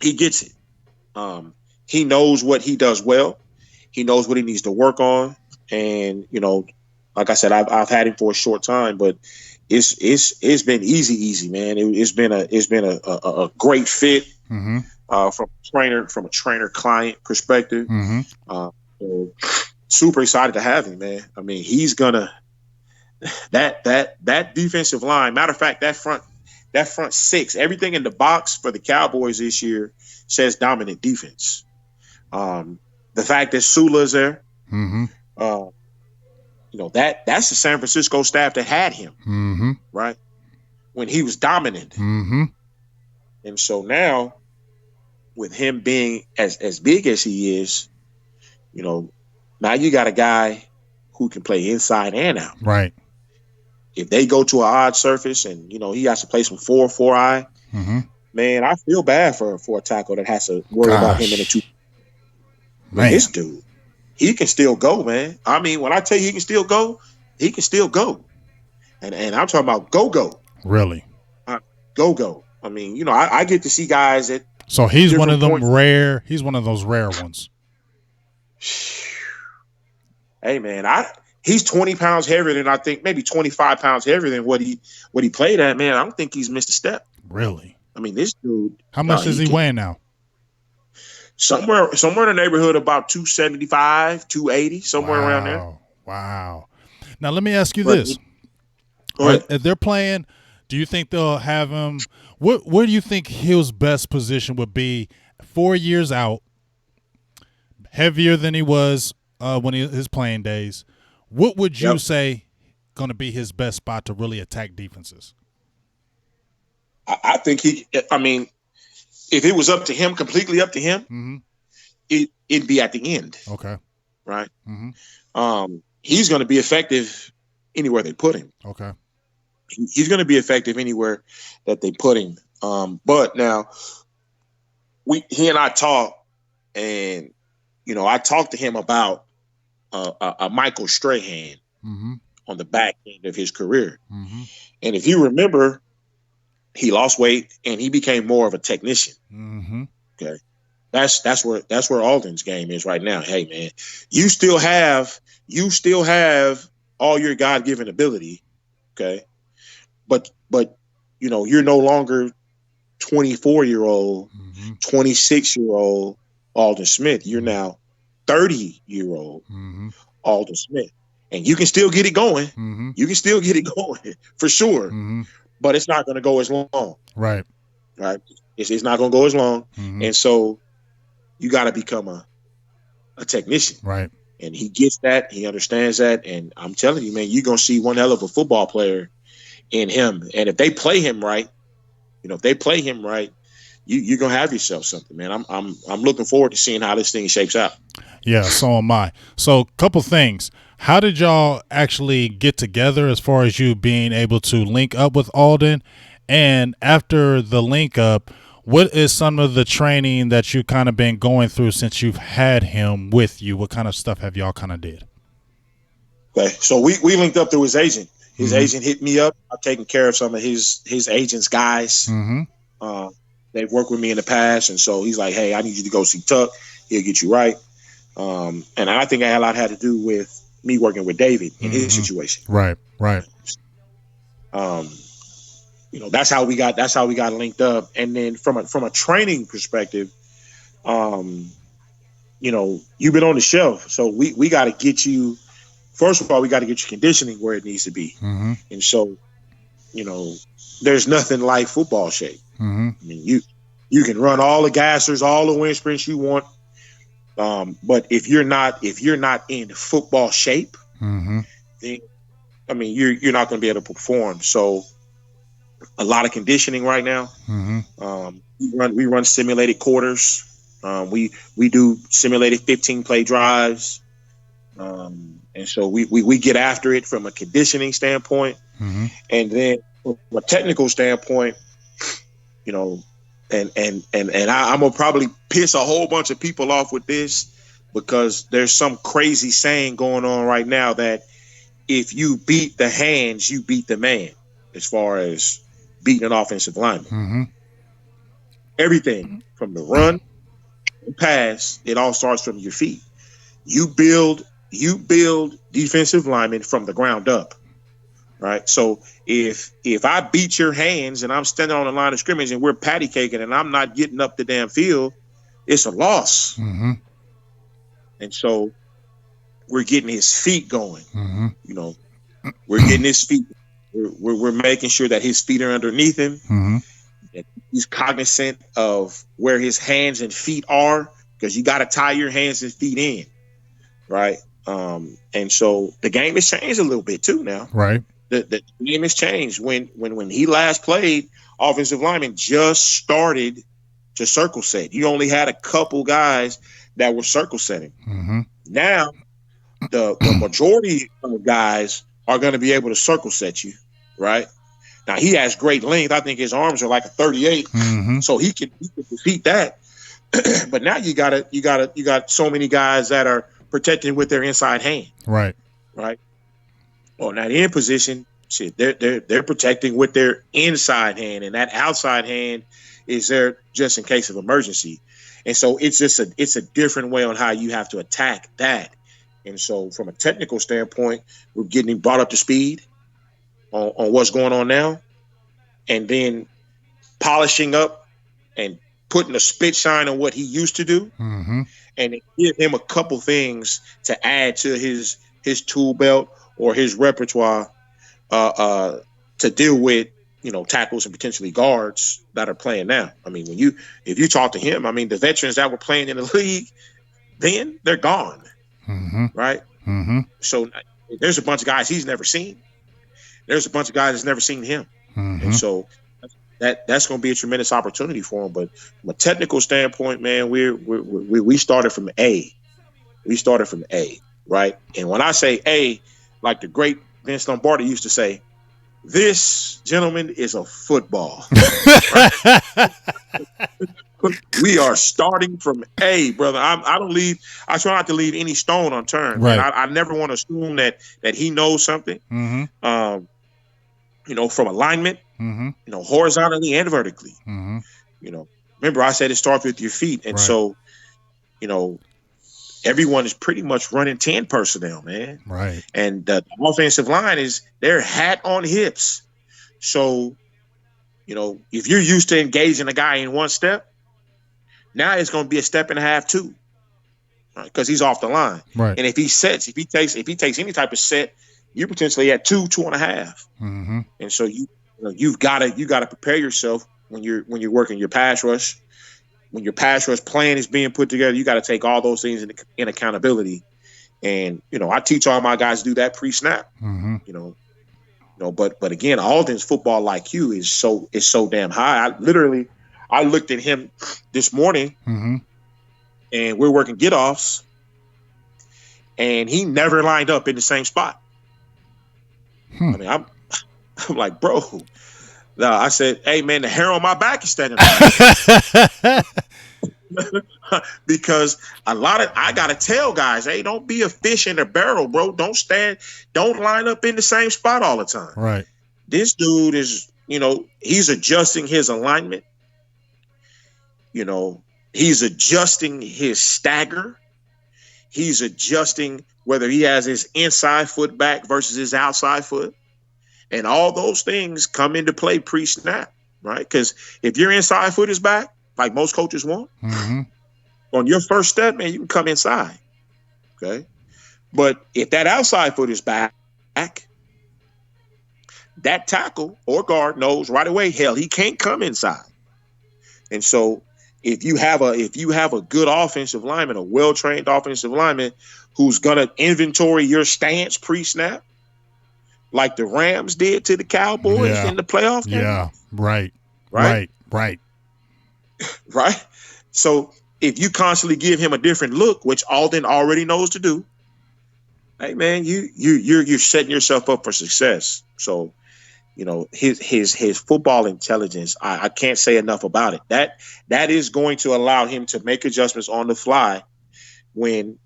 He gets it. He knows what he does well. He knows what he needs to work on. And, like I said, I've had him for a short time, but it's been easy, man. It's been a great fit from a trainer client perspective. So super excited to have him, man. I mean, he's gonna that defensive line. Matter of fact, that front 6, everything in the box for the Cowboys this year says dominant defense. The fact that Sula is there, that's the San Francisco staff that had him, right? When he was dominant. And so now, with him being as big as he is, now you got a guy who can play inside and out. Right. If they go to an odd surface and, he has to play some 4-4-eye, man, I feel bad for a tackle that has to worry about him in a 2. Man, this dude, he can still go, man. I mean, when I tell you he can still go, he can still go. And I'm talking about go. Really? Go. I mean, I get to see guys that. So he's one of them rare. He's one of those rare ones. Hey, man, he's 20 pounds heavier than I think, maybe 25 pounds heavier than what he played at, man. I don't think he's missed a step. Really? I mean, this dude. How much is he weighing now? Somewhere in the neighborhood about 275, 280, somewhere around there. Wow. Now let me ask you this: if they're playing, do you think they'll have him? Where do you think his best position would be 4 years out? Heavier than he was when his playing days. What would you say going to be his best spot to really attack defenses? I think if it was up to him, completely up to him, it'd be at the end. Okay. Right. He's going to be effective anywhere they put him. Okay. He's going to be effective anywhere that they put him. But now he and I talked, and I talked to him about a Michael Strahan on the back end of his career. And if you remember, he lost weight and he became more of a technician. Okay. That's where Aldon's game is right now. Hey, man, you still have all your God-given ability. Okay. But you're no longer 24-year-old, 26-year-old Aldon Smith. You're now 30-year-old Aldon Smith. And you can still get it going. You can still get it going for sure. But it's not going to go as long. Right. It's not going to go as long. And so you got to become a technician. Right. And he gets that. He understands that. And I'm telling you, man, you're going to see one hell of a football player in him. And if they play him right, you're going to have yourself something, man. I'm looking forward to seeing how this thing shapes out. Yeah, so am I. So, couple things. How did y'all actually get together as far as you being able to link up with Aldon? And after the link up, what is some of the training that you kind of been going through since you've had him with you? What kind of stuff have y'all kind of did? Okay, so we linked up through his agent. His agent hit me up. I've taken care of some of his agent's guys. They've worked with me in the past, and so he's like, "Hey, I need you to go see Tuck. He'll get you right." And I think a lot had to do with me working with David in his situation. Right. That's how we got linked up. And then from a training perspective, you've been on the shelf, so we got to get you. First of all, we got to get your conditioning where it needs to be. And so, there's nothing like football shape. I mean, you can run all the gassers, all the wind sprints you want. But if you're not in football shape, then you're not going to be able to perform. So a lot of conditioning right now. We run simulated quarters. We do simulated 15-play drives. And so we get after it from a conditioning standpoint. And then from a technical standpoint, and I'm gonna probably piss a whole bunch of people off with this, because there's some crazy saying going on right now that if you beat the hands, you beat the man, as far as beating an offensive lineman. Everything from the run, the pass, it all starts from your feet. You build defensive linemen from the ground up. Right. So if I beat your hands and I'm standing on the line of scrimmage and we're patty caking and I'm not getting up the damn field, it's a loss. And so we're getting his feet going. We're getting his feet. We're making sure that his feet are underneath him. That he's cognizant of where his hands and feet are, because you got to tie your hands and feet in. Right. And so the game has changed a little bit too now. Right. The game has changed. When he last played, offensive linemen just started to circle set. You only had a couple guys that were circle setting. Now, the majority of guys are going to be able to circle set you, right? Now, he has great length. I think his arms are like a 38, so he can defeat that. But now you got so many guys that are protecting with their inside hand. Right. Well, now the end position, shit, they're protecting with their inside hand, and that outside hand is there just in case of emergency. And so it's a different way on how you have to attack that. And so from a technical standpoint, we're getting him brought up to speed on what's going on now, and then polishing up and putting a spit shine on what he used to do, and give him a couple things to add to his tool belt or his repertoire to deal with, tackles and potentially guards that are playing now. I mean, if you talk to him, I mean, the veterans that were playing in the league then, they're gone, right? So there's a bunch of guys he's never seen. There's a bunch of guys that's never seen him, and so that's going to be a tremendous opportunity for him. But from a technical standpoint, man, we started from A. We started from A, right? And when I say A, like the great Vince Lombardi used to say, this, gentleman, is a football. We are starting from A, brother. I try not to leave any stone unturned. Right. I never want to assume that he knows something. From alignment, horizontally and vertically. Remember I said it starts with your feet. And so, everyone is pretty much running 10 personnel, man. Right. And the offensive line is their hat on hips. So, if you're used to engaging a guy in one step, now it's going to be a step and a half too, because he's off the line. Right. And if he takes any type of set, you're potentially at 2.5. And so you've got to prepare yourself when you're working your pass rush. When your pass rush plan is being put together, you got to take all those things in accountability. And I teach all my guys to do that pre-snap. Mm-hmm. But again, Aldon's football IQ is so damn high. I looked at him this morning, mm-hmm. and we're working get-offs, and he never lined up in the same spot. I mean, I'm like, bro. No, I said, hey man, the hair on my back is standing up. Because I gotta tell guys, hey, don't be a fish in a barrel, bro. Don't line up in the same spot all the time. Right. This dude is, he's adjusting his alignment. He's adjusting his stagger. He's adjusting whether he has his inside foot back versus his outside foot. And all those things come into play pre-snap, right? Because if your inside foot is back, like most coaches want, mm-hmm. on your first step, man, you can come inside, okay? But if that outside foot is back, that tackle or guard knows right away, hell, he can't come inside. And so if you have a good offensive lineman, a well-trained offensive lineman who's gonna inventory your stance pre-snap, like the Rams did to the Cowboys in the playoff game. Yeah, right. Right. So if you constantly give him a different look, which Aldon already knows to do, hey man, you're setting yourself up for success. So, his football intelligence, I can't say enough about it. That is going to allow him to make adjustments on the fly when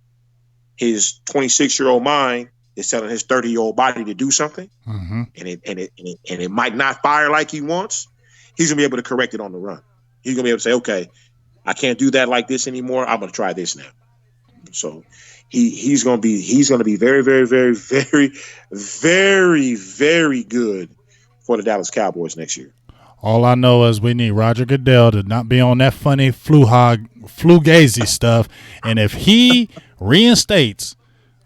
his 26-year-old mind is telling his 30-year-old body to do something, mm-hmm. and it might not fire like he wants. He's gonna be able to correct it on the run. He's gonna be able to say, okay, I can't do that like this anymore. I'm gonna try this now. So he's gonna be very, very, very, very, very, very good for the Dallas Cowboys next year. All I know is we need Roger Goodell to not be on that funny flugazy stuff, and if he reinstates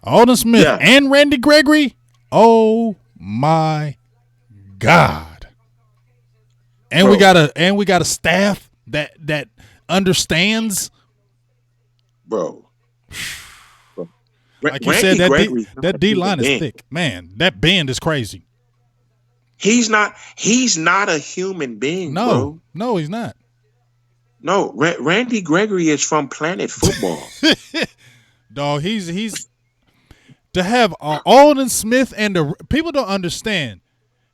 Aldon Smith and Randy Gregory, oh my God! And we got a staff that understands, bro. Like you said, that D line is thick, man. That bend is crazy. He's not a human being, bro. No, he's not. No, Randy Gregory is from Planet Football. Dog, he's to have Aldon Smith and the people don't understand.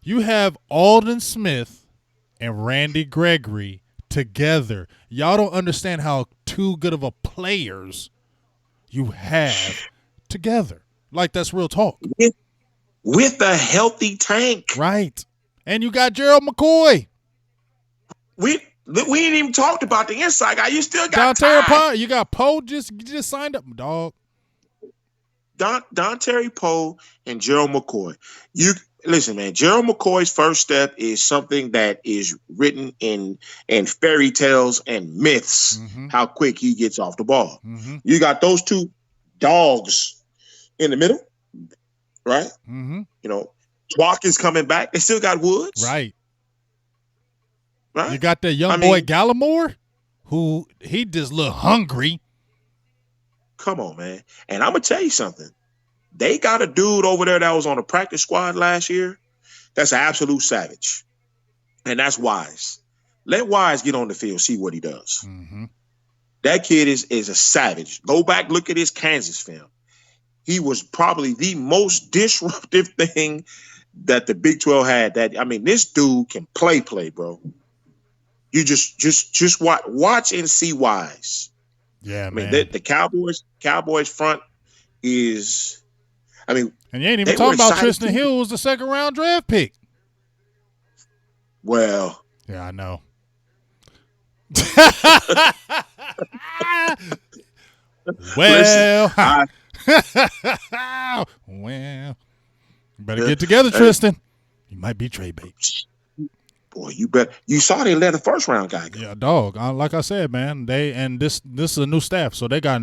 You have Aldon Smith and Randy Gregory together. Y'all don't understand how two good of a players you have together. Like, that's real talk. With a healthy tank. Right. And you got Gerald McCoy. We ain't even talked about the inside guy. You still got Poe. You got Poe just signed up, dog. Dontari Poe and Gerald McCoy. You listen, man. Gerald McCoy's first step is something that is written in fairy tales and myths. Mm-hmm. How quick he gets off the ball. Mm-hmm. You got those two dogs in the middle, right? Mm-hmm. Twack is coming back. They still got Woods, right? Right. You got that young boy Gallimore, who he just look hungry. Come on, man. And I'm going to tell you something. They got a dude over there that was on the practice squad last year that's an absolute savage. And that's Wise. Let Wise get on the field, see what he does. Mm-hmm. That kid is a savage. Go back, look at his Kansas film. He was probably the most disruptive thing that the Big 12 had. This dude can play, bro. You just watch and see Wise. Yeah, man. The Cowboys front is, and you ain't even talking about Tristan Hill, who was the second-round draft pick. Well. Yeah, I know. Well. Well. Better get together, Tristan. You might be trade bait. Boy, you bet. You saw they let a first-round guy go. Yeah, dog. Like I said, man, this is a new staff, so they got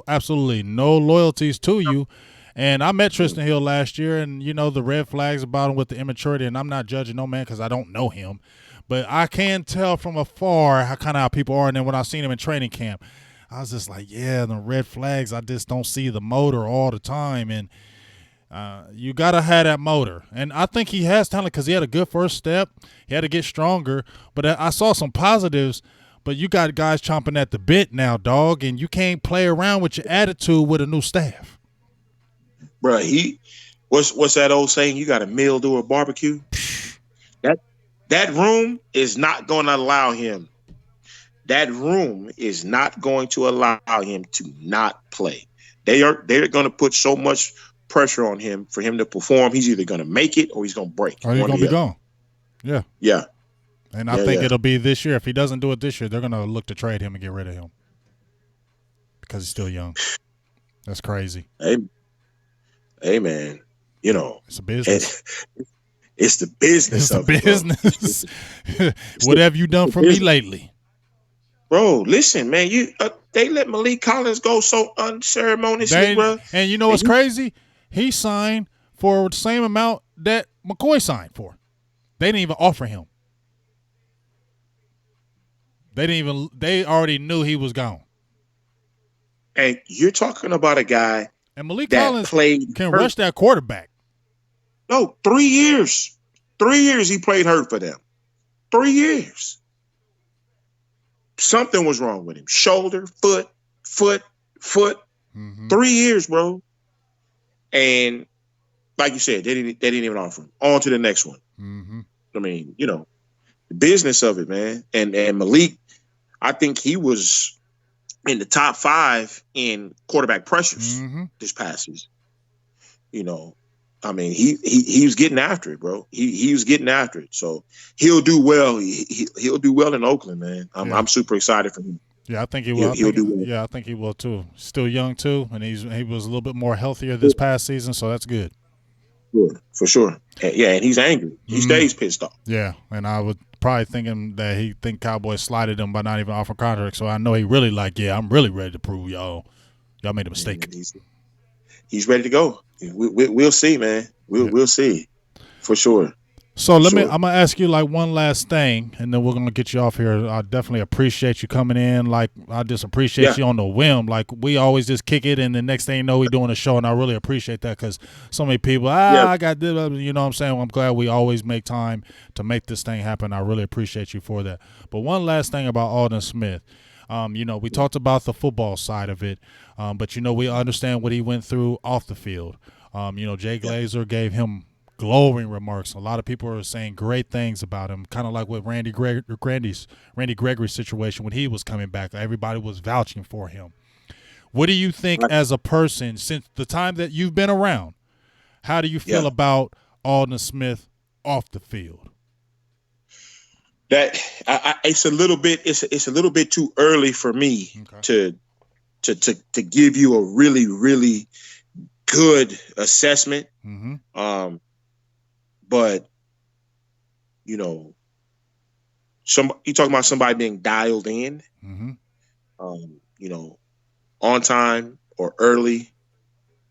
absolutely no loyalties to you. And I met Tristan Hill last year, and the red flags about him with the immaturity. And I'm not judging no man because I don't know him, but I can tell from afar how people are. And then when I seen him in training camp, I was just like, yeah, the red flags. I just don't see the motor all the time, and you gotta have that motor. And I think he has talent because he had a good first step. He had to get stronger, but I saw some positives. But you got guys chomping at the bit now, dog, and you can't play around with your attitude with a new staff. Bro, what's that old saying? You got a mildew or barbecue. That room is not going to allow him. That room is not going to allow him to not play. They're going to put so much pressure on him for him to perform. He's either going to make it or he's going to break. Or he's going to be gone. Yeah. Yeah. And I think it'll be this year. If he doesn't do it this year, they're going to look to trade him and get rid of him because he's still young. That's crazy. Hey man, you know, it's a business. It's the business. It's the business. What have you done for me lately, bro? Listen, man, they let Malik Collins go so unceremoniously, bro. And you know what's crazy? He signed for the same amount that McCoy signed for. They didn't even offer him. They already knew he was gone. And you're talking about a guy and Malik Collins can rush that quarterback. No, 3 years. 3 years he played hurt for them. 3 years. Something was wrong with him. Shoulder, foot. Mm-hmm. 3 years, bro. And like you said, they didn't even offer him. On to the next one. Mm-hmm. I mean, you know, the business of it, man. And Malik, I think he was in the top 5 in quarterback pressures this past season. You know, I mean, he was getting after it, bro. He was getting after it. So he'll do well. He'll do well in Oakland, man. I'm super excited for him. Yeah, I think he will. He'll do well. Yeah, I think he will too. Still young too, and he was a little bit more healthier this past season, so that's good. Good, for sure. Yeah, and he's angry. He stays pissed off. Yeah, and I would probably thinking that he think Cowboys slighted him by not even offering contract. So I know he really I'm really ready to prove y'all made a mistake. He's ready to go. We'll see, man. We'll see for sure. So I'm gonna ask you like one last thing, and then we're gonna get you off here. I definitely appreciate you coming in. Like I just appreciate you on the whim. Like we always just kick it, and the next thing you know, we're doing a show, and I really appreciate that because so many people, I got this, you know what I'm saying? Well, I'm glad we always make time to make this thing happen. I really appreciate you for that. But one last thing about Aldon Smith. You know, we talked about the football side of it, but you know, we understand what he went through off the field. You know, Jay Glazer gave him glowing remarks. A lot of people are saying great things about him, kind of like with Randy Gregory's situation when he was coming back. Everybody was vouching for him. What do you think as a person, since the time that you've been around, how do you feel about Aldon Smith off the field? That it's a little bit too early for me to give you a really, really good assessment. But you know, you talking about somebody being dialed in, you know, on time or early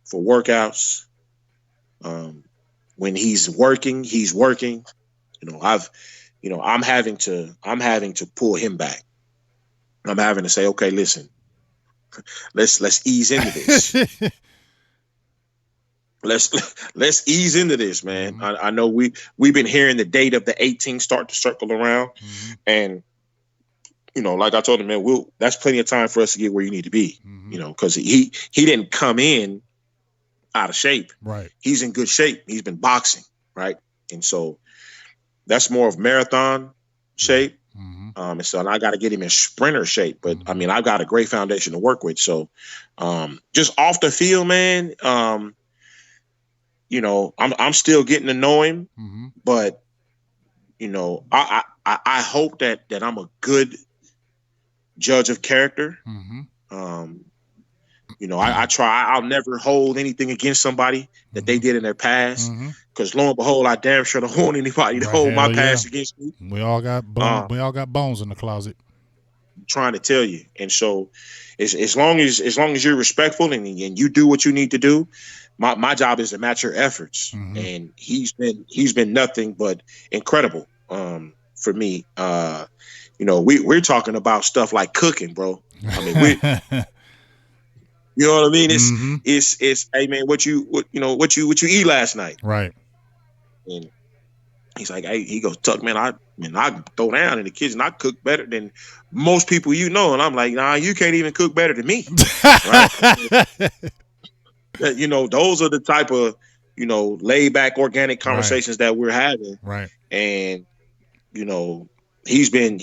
for workouts. When he's working. You know, I'm having to pull him back. I'm having to say, okay, listen, let's ease into this. Let's ease into this, man. I know we've been hearing the date of the 18 start to circle around, and you know, like I told him, man, that's plenty of time for us to get where you need to be. You know, because he didn't come in out of shape. Right. He's in good shape. He's been boxing, right, and so that's more of marathon shape. And so I got to get him in sprinter shape. But I mean, I've got a great foundation to work with. So just off the field, man. You know, I'm still getting to know him, but you know, I hope that I'm a good judge of character. You know, I'll never hold anything against somebody that they did in their past, because lo and behold, I damn sure don't want anybody to hold my past against me. We all got bones in the closet. I'm trying to tell you, and so as long as you're respectful and you do what you need to do. My job is to match your efforts, and he's been nothing but incredible for me. You know, we're talking about stuff like cooking, bro. I mean, you know what I mean? Mm-hmm. It's hey man, what you eat last night? Right. And he's like, hey, he goes, Tuck, man, I throw down in the kitchen. I cook better than most people you know. And I'm like, nah, you can't even cook better than me. Right. You know, those are the type of, you know, laid back organic conversations that we're having. Right. And, you know, he's been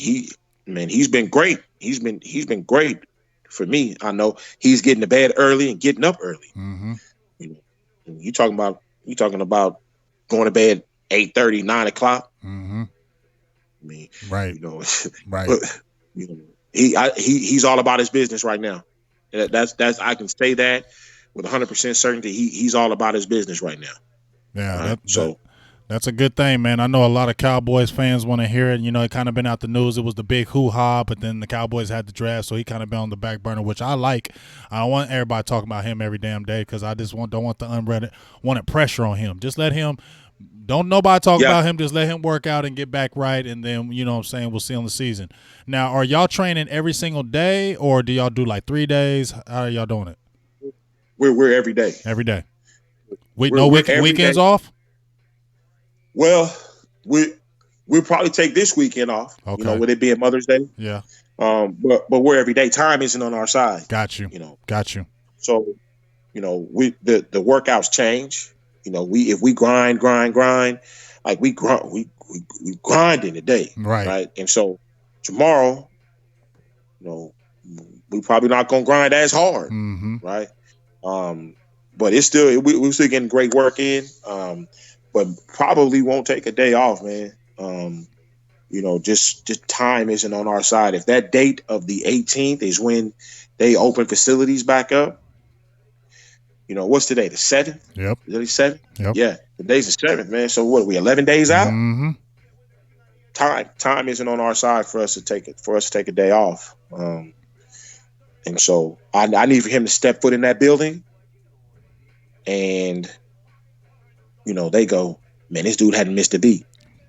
great. He's been great for me. I know he's getting to bed early and getting up early. Mm-hmm. You know, you talking about going to bed 8:30, 9 o'clock. Mm-hmm. I mean, right. You know, right. You know, he's all about his business right now. That's I can say that with 100% certainty. He's all about his business right now. Yeah. Right? That's a good thing, man. I know a lot of Cowboys fans want to hear it. You know, it kind of been out the news. It was the big hoo-ha, but then the Cowboys had the draft, so he kind of been on the back burner, which I like. I don't want everybody talking about him every damn day because I just don't want the unwanted pressure on him. Just let him – don't nobody talk about him. Just let him work out and get back right, and then, you know what I'm saying, we'll see on the season. Now, are y'all training every single day, or do y'all do like 3 days? How are y'all doing it? We're every day. Every day. Weekends off? Well, we'll probably take this weekend off. Okay. You know, with it being Mother's Day. Yeah. But we're every day. Time isn't on our side. Got you. You know. Got you. So, you know, the workouts change. You know, if we grind, like we grind in the day. Right. And so tomorrow, you know, we probably not gonna grind as hard. Mm-hmm. Right. But it's still we're still getting great work in. But probably won't take a day off, man. You know, just time isn't on our side. If that date of the 18th is when they open facilities back up, you know, what's today? The 7th? Yep. Is it the 7th? Yep. Yeah, the day's the 7th, man. So what are we, 11 days out? Mm-hmm. Time isn't on our side for us to take a day off. And so I need for him to step foot in that building and, you know, they go, man, this dude hadn't missed a beat.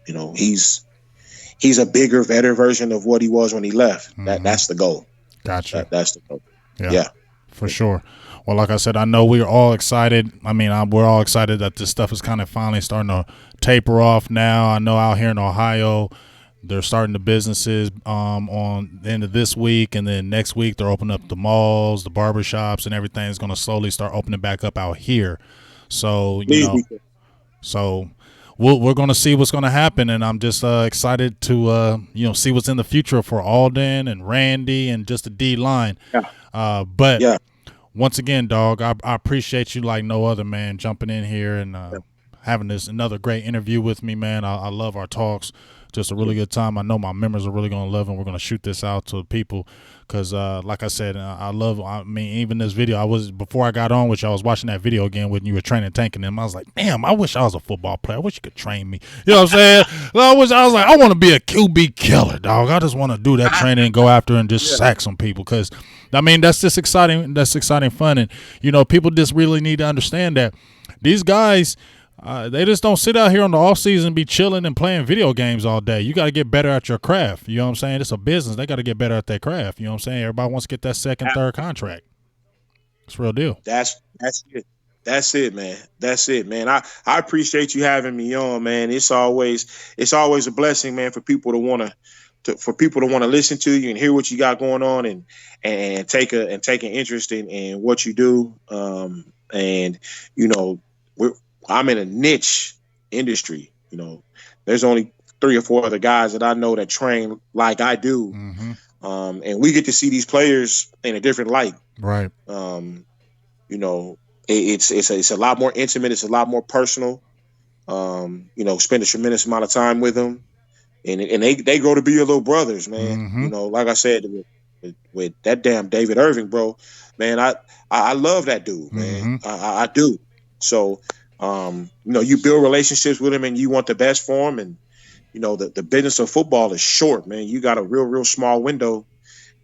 You know, he's a bigger, better version of what he was when he left. Mm-hmm. That's the goal. Gotcha. That's the goal. Yeah. For sure. Well, like I said, I know we're all excited. I mean, we're all excited that this stuff is kind of finally starting to taper off now. I know out here in Ohio, they're starting the businesses on the end of this week, and then next week they're opening up the malls, the barbershops, and everything is going to slowly start opening back up out here. So, you know, we're going to see what's going to happen, and I'm just excited to, you know, see what's in the future for Aldon and Randy and just the D line. Yeah. But once again, dog, I appreciate you like no other, man, jumping in here and having another great interview with me, man. I love our talks. Just a really good time. I know my members are really going to love it, and we're going to shoot this out to people because, like I said, I mean, even this video, before I got on with you, I was watching that video again when you were training tanking them. I was like, damn, I wish I was a football player. I wish you could train me. You know what I'm saying? I was like, I want to be a QB killer, dog. I just want to do that training and go after and just sack some people because, I mean, that's just exciting. That's exciting fun. And, you know, people just really need to understand that these guys – they just don't sit out here on the off season and be chilling and playing video games all day. You got to get better at your craft. You know what I'm saying? It's a business. They got to get better at their craft. You know what I'm saying? Everybody wants to get that second, third contract. It's a real deal. That's it. That's it, man. That's it, man. I appreciate you having me on, man. It's always a blessing, man, for people to want to listen to you and hear what you got going on and take an interest in what you do. And you know, I'm in a niche industry. You know, there's only 3 or 4 other guys that I know that train like I do. Mm-hmm. And we get to see these players in a different light. Right. You know, it's a lot more intimate. It's a lot more personal. You know, spend a tremendous amount of time with them, and they grow to be your little brothers, man. Mm-hmm. You know, like I said, with that damn David Irving, bro, man, I love that dude, man. Mm-hmm. I do. So, you know, you build relationships with him and you want the best for him. And, you know, the business of football is short, man. You got a real small window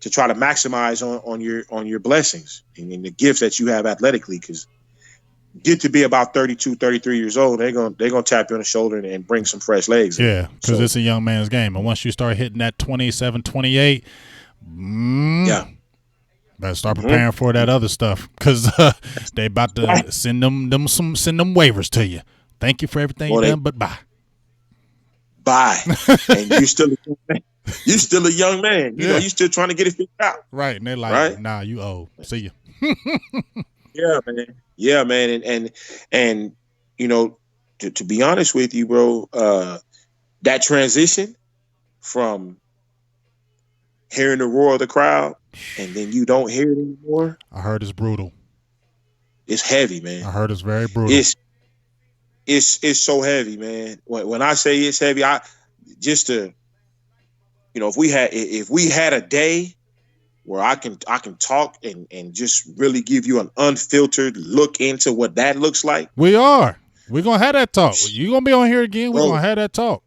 to try to maximize on your blessings and the gifts that you have athletically. Because get to be about 32, 33 years old, they're gonna tap you on the shoulder and bring some fresh legs. Yeah, because it's a young man's game. And once you start hitting that 27, 28, Better start preparing for that other stuff because they about to send them waivers to you. Thank you for everything you've done, but bye. Bye. And you still a young man. You still a young man. You know, you still trying to get it figured out. Right. And they're like, nah, you old. See you. Yeah, man. Yeah, man. And you know, to be honest with you, bro, that transition from hearing the roar of the crowd and then you don't hear it anymore. I heard it's brutal. It's heavy, man. I heard it's very brutal. It's so heavy, man. When I say it's heavy, I just to, you know, if we had a day where I can talk and just really give you an unfiltered look into what that looks like. We're gonna have that talk. You're gonna be on here again. We're gonna have that talk.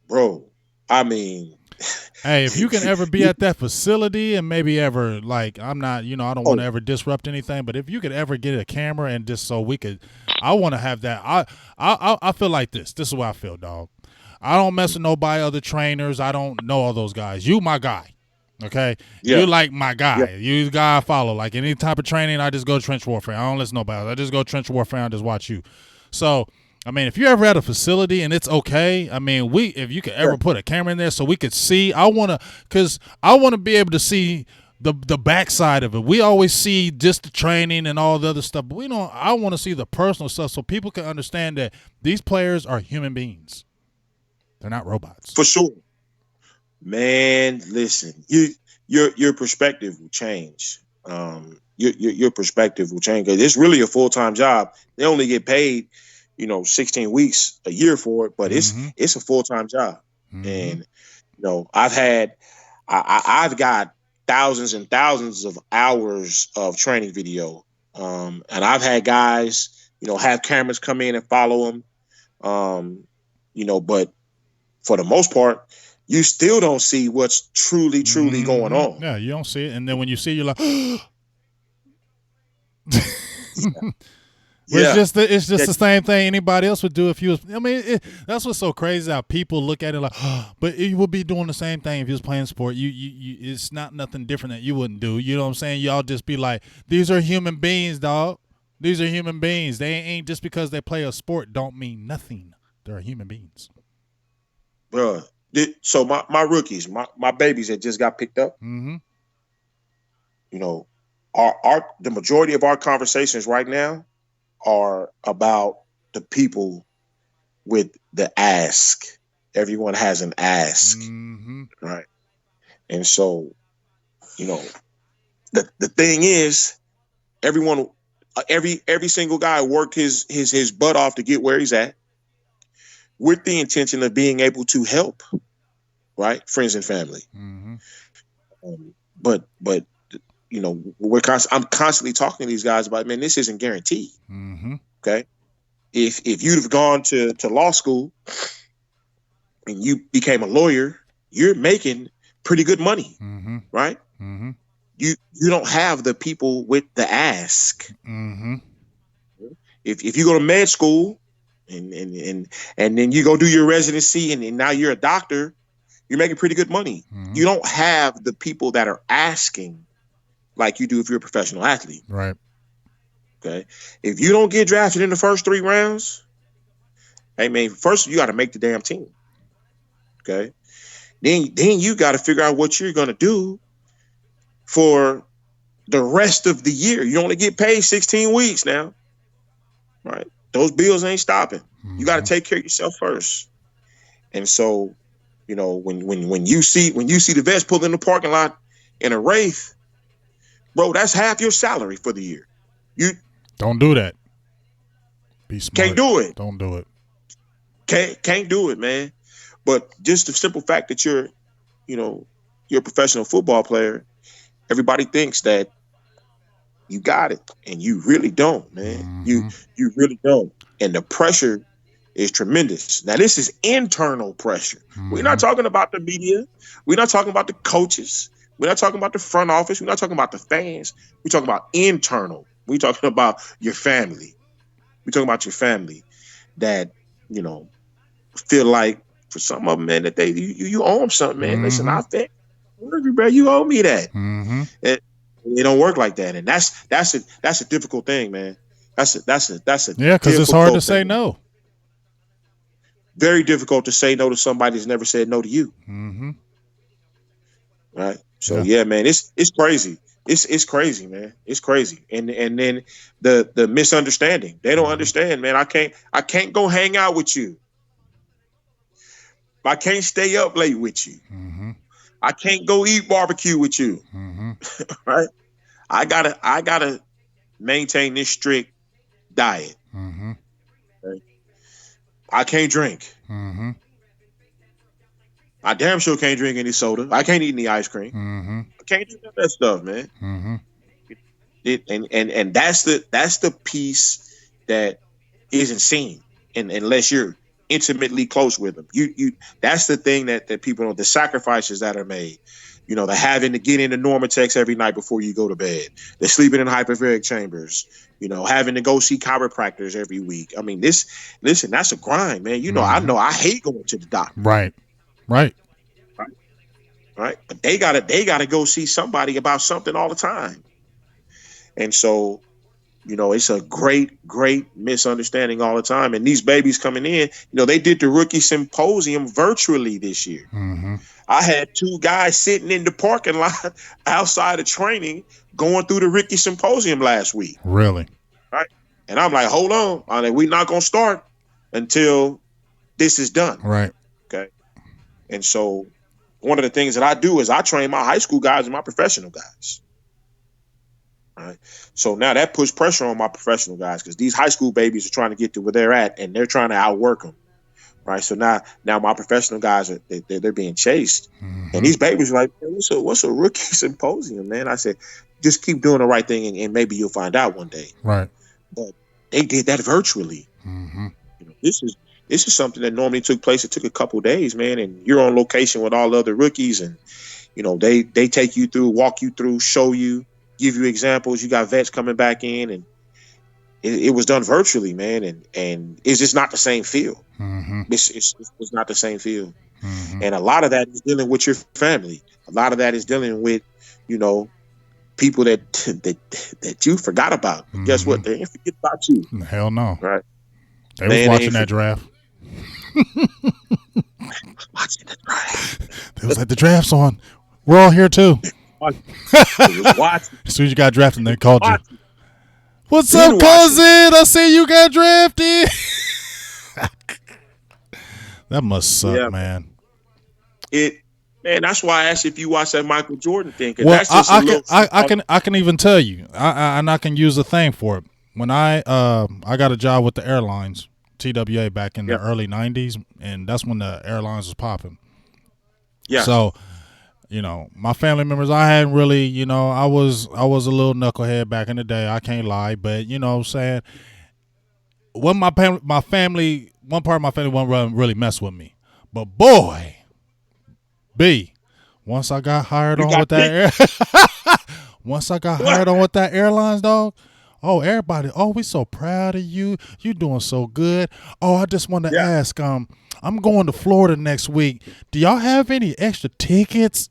Bro, I mean, hey, if you can ever be at that facility and maybe ever, like, I'm not, you know, I don't want to ever disrupt anything, but if you could ever get a camera and just so we could, I want to have that. I feel like this. This is what I feel, dog. I don't mess with nobody, other trainers. I don't know all those guys. You my guy. Okay? Yeah. You like my guy. Yeah. You the guy I follow. Like any type of training, I just go trench warfare. I don't listen to nobody else. I just go trench warfare and just watch you. So, I mean, if you're ever at a facility and it's okay, I mean, if you could ever put a camera in there so we could see, I want to be able to see the backside of it. We always see just the training and all the other stuff, but I want to see the personal stuff so people can understand that these players are human beings. They're not robots. For sure. Man, listen, your perspective will change. Your perspective will change because it's really a full-time job. They only get paid, 16 weeks a year for it, but it's a full-time job. And I've got thousands and thousands of hours of training video, and I've had guys, have cameras come in and follow them, but for the most part, you still don't see what's truly going on. Yeah, you don't see it, and then when you see it, you're like, It's just the same thing anybody else would do if you was. I mean, that's what's so crazy how people look at it like, but you would be doing the same thing if you was playing sport. You it's not nothing different that you wouldn't do. You know what I'm saying? Y'all just be like, these are human beings, dog. These are human beings. They ain't just because they play a sport don't mean nothing. They're human beings. Bruh. So my rookies, my babies that just got picked up, the majority of our conversations right now are about the people with the ask. Everyone has an ask, right? And so, the thing is, every single guy worked his butt off to get where he's at, with the intention of being able to help, right, friends and family. But I'm constantly talking to these guys about, man, this isn't guaranteed. Okay, if you'd have gone to law school and you became a lawyer, you're making pretty good money, right? You don't have the people with the ask. If you go to med school. And then you go do your residency and now you're a doctor, you're making pretty good money. You don't have the people that are asking like you do if you're a professional athlete. Right. Okay. If you don't get drafted in the first 3 rounds, hey man, first you got to make the damn team. Okay. Then you got to figure out what you're going to do for the rest of the year. You only get paid 16 weeks now. Right. Those bills ain't stopping. You got to take care of yourself first. And so, when you see the vets pull in the parking lot in a Wraith, bro, that's half your salary for the year. You don't do that. Be smart. Can't do it. Don't do it. Can't do it, man. But just the simple fact that you're a professional football player, everybody thinks that you got it, and you really don't, man. You really don't. And the pressure is tremendous. Now, this is internal pressure. We're not talking about the media. We're not talking about the coaches. We're not talking about the front office. We're not talking about the fans. We're talking about internal. We're talking about your family. We're talking about your family that, feel like for some of them, man, that you owe them something, man. Listen, I think, bro, you owe me that. It don't work like that, and that's a difficult thing, man. That's a Yeah, because it's hard to say no. Very difficult to say no to somebody that's never said no to you. Mm-hmm. Right. So yeah, man, it's crazy. It's crazy, man. It's crazy. And then the misunderstanding. They don't understand, man. I can't go hang out with you. I can't stay up late with you. Mm-hmm. I can't go eat barbecue with you. Mm-hmm. Right. I gotta maintain this strict diet. Mm-hmm. Right? I can't drink. Mm-hmm. I damn sure can't drink any soda. I can't eat any ice cream. Mm-hmm. I can't do that stuff, man. Mm-hmm. And that's the piece that isn't seen, and unless you're intimately close with them. You that's the thing that people know, the sacrifices that are made. You know, the having to get into Normatex every night before you go to bed, the sleeping in hyperbaric chambers, you know, having to go see chiropractors every week. I mean, listen, that's a grind, man. You know, Mm-hmm. I hate going to the doctor. Right. But they gotta go see somebody about something all the time. And so, you know, it's a great misunderstanding all the time. And these babies coming in, you know, they did the rookie symposium virtually this year. Mm-hmm. I had 2 guys sitting in the parking lot outside of training going through the rookie symposium last week. Really? Right. And I'm like, hold on. I'm like, we're not going to start until this is done. Right. Okay. And so one of the things that I do is I train my high school guys and my professional guys. Right. So now that puts pressure on my professional guys because these high school babies are trying to get to where they're at and they're trying to outwork them. Right. So now my professional guys they're being chased. Mm-hmm. And these babies are like, what's a rookie symposium, man? I said, just keep doing the right thing and maybe you'll find out one day. Right. But they did that virtually. Mm-hmm. You know, this is something that normally took place. It took a couple of days, man, and you're on location with all the other rookies, and you know they take you through, walk you through, show you, give you examples. You got vets coming back in, and it was done virtually, man, and it's just not the same feel. Mm-hmm. It's not the same feel, mm-hmm. and a lot of that is dealing with your family. A lot of that is dealing with, you know, people that you forgot about. Mm-hmm. Guess what? They ain't forget about you. Hell no. Right? They was watching that draft. Watching the draft. They was like, the draft's on. We're all here too. Watching. As soon as you got drafted, they called you. What's We up, cousin? I see you got drafted. That must suck, man. Man, that's why I asked if you watched that Michael Jordan thing. Well, that's just I can even tell you, and I can use a thing for it. When I got a job with the airlines, TWA, back in the early '90s, and that's when the airlines was popping. Yeah. So, you know, my family members, I hadn't really, you know, I was a little knucklehead back in the day. I can't lie, but you know what I'm saying. When my family, one part of my family won't really mess with me, but boy, once I got hired on with that with that airlines, dog. Oh, everybody! Oh, we so proud of you. You doing so good. Oh, I just want to ask. I'm going to Florida next week. Do y'all have any extra tickets?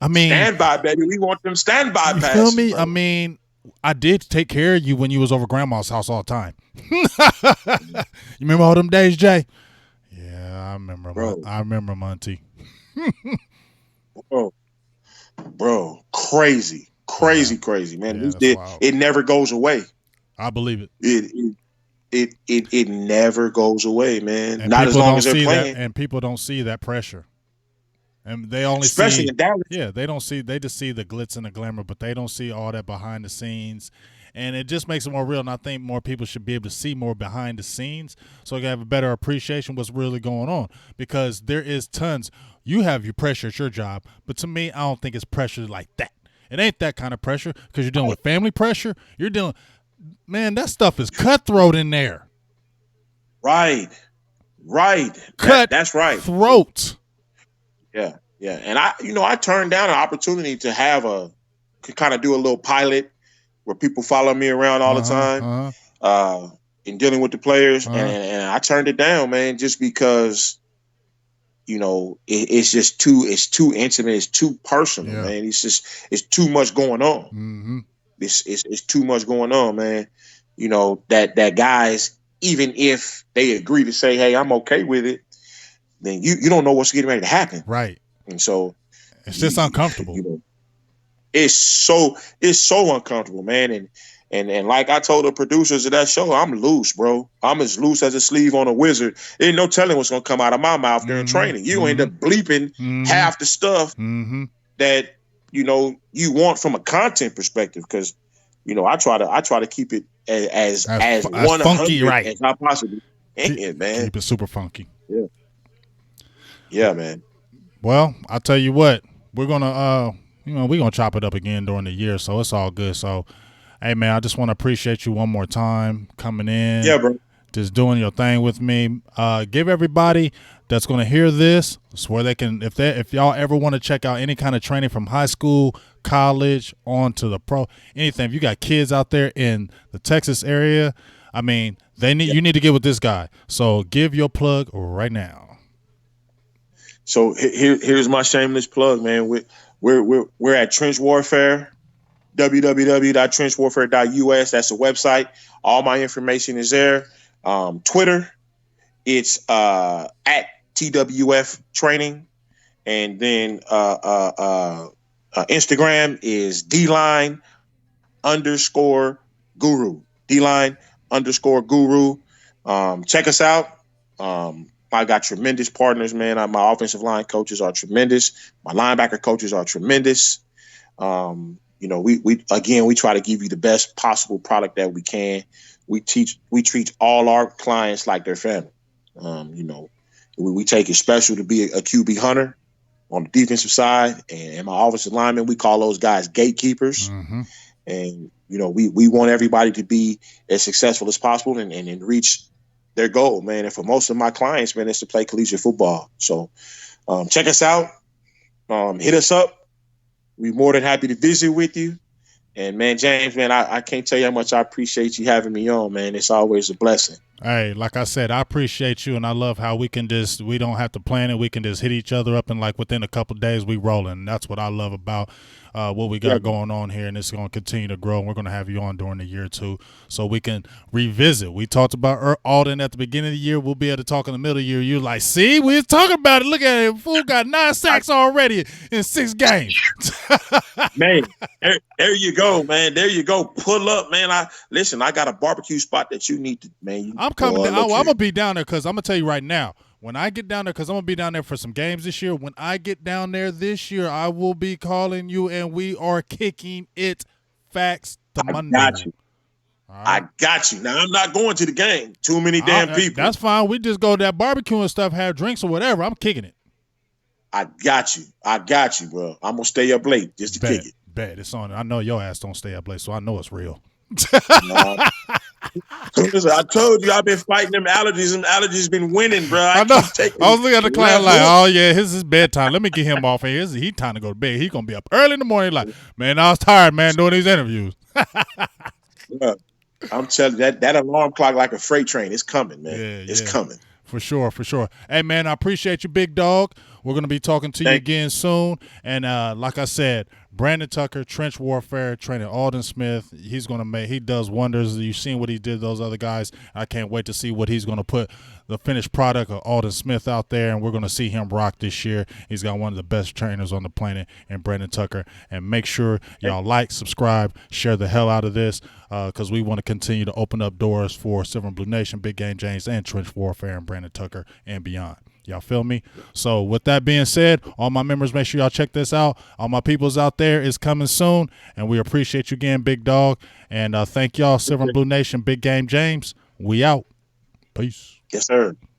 I mean, standby, baby. We want them standby passes. You feel me? Bro. I mean, I did take care of you when you was over grandma's house all the time. You remember all them days, Jay? Yeah, I remember. I remember Monty. Bro, crazy, man. It never goes away. I believe it. It never goes away, man. And not as long as they're playing. And people don't see that pressure. And they only especially see, in Dallas. Yeah, they just see the glitz and the glamour, but they don't see all that behind the scenes. And it just makes it more real. And I think more people should be able to see more behind the scenes so they can have a better appreciation of what's really going on. Because there is tons. You have your pressure at your job, but to me, I don't think it's pressure like that. It ain't that kind of pressure because you're dealing with family pressure. Man, that stuff is cutthroat in there. Right. That's right. Throat. Yeah. And I turned down an opportunity to kind of do a little pilot where people follow me around all the time in dealing with the players. And I turned it down, man, just because it's just too intimate, it's too personal, man. It's too much going on. Mm-hmm. It's too much going on, man. That guys, even if they agree to say, hey, I'm okay with it, then you don't know what's getting ready to happen. Right. And so it's just uncomfortable. It's so uncomfortable, man. And like I told the producers of that show, I'm loose, bro. I'm as loose as a sleeve on a wizard. Ain't no telling what's gonna come out of my mouth during training. You end up bleeping half the stuff that you want from a content perspective, because I try to keep it as 100 funky, right, as I possibly can, man. Keep it super funky. Yeah, man. Well, I'll tell you what, we're gonna we're gonna chop it up again during the year, so it's all good. So, hey, man, I just want to appreciate you one more time coming in. Yeah, bro. Just doing your thing with me. Give everybody that's going to hear this where they can, if y'all ever want to check out any kind of training from high school, college, on to the pro, anything. If you got kids out there in the Texas area, I mean, you need to get with this guy. So give your plug right now. So here's my shameless plug, man. We're at Trench Warfare. www.trenchwarfare.us. That's the website. All my information is there. Twitter, it's at TWF Training, and then Instagram is D-line_guru. D-line_guru. Check us out. I got tremendous partners, man. My offensive line coaches are tremendous. My linebacker coaches are tremendous. We try to give you the best possible product that we can. We treat all our clients like their family. We take it special to be a QB hunter on the defensive side, and my offensive linemen, we call those guys gatekeepers. Mm-hmm. And we want everybody to be as successful as possible and reach their goal, man. And for most of my clients, man, it's to play collegiate football. So check us out. Hit us up. We're more than happy to visit with you. And, man, James, man, I can't tell you how much I appreciate you having me on, man. It's always a blessing. Hey, like I said, I appreciate you, and I love how we don't have to plan it. We can just hit each other up, and, like, within a couple of days, we rolling. And that's what I love about what we got going on here, and it's going to continue to grow, and we're going to have you on during the year, too, so we can revisit. We talked about Aldon at the beginning of the year. We'll be able to talk in the middle of the year. You're like, see, we was talking about it. Look at it. Fool got 9 sacks already in 6 games. Man, there you go, man. There you go. Pull up, man. I got a barbecue spot that you need to, man. I'm coming down. I'm going to be down there because I'm going to tell you right now, when I get down there, because I'm going to be down there for some games this year, when I get down there this year, I will be calling you, and we are kicking it facts to Monday. I got you. Right. I got you. Now, I'm not going to the game. Too many damn people. That's fine. We just go to that barbecue and stuff, have drinks or whatever. I'm kicking it. I got you, bro. I'm going to stay up late just to kick it. Bet. It's on. I know your ass don't stay up late, so I know it's real. I told you I've been fighting them allergies. Them allergies been winning, bro. I know. I was looking at the client like, oh yeah, this is bedtime. Let me get him off here. He time to go to bed. He gonna be up early in the morning. Like, man, I was tired, man, doing these interviews. Yeah, I'm telling you, that alarm clock like a freight train. It's coming, man. It's coming. For sure. Hey, man, I appreciate you, big dog. We're going to be talking to you again soon. And like I said, Brandon Tucker, Trench Warfare, training Aldon Smith. He does wonders. You've seen what he did those other guys. I can't wait to see what he's going to put the finished product of Aldon Smith out there, and we're going to see him rock this year. He's got one of the best trainers on the planet in Brandon Tucker. And make sure y'all like, subscribe, share the hell out of this because we want to continue to open up doors for Silver and Blue Nation, Big Game James, and Trench Warfare, and Brandon Tucker, and beyond. Y'all feel me? So with that being said, all my members, make sure y'all check this out. All my peoples out there, is coming soon, and we appreciate you again, big dog. And thank y'all, Silver and Blue Nation, Big Game James. We out. Peace. Yes, sir.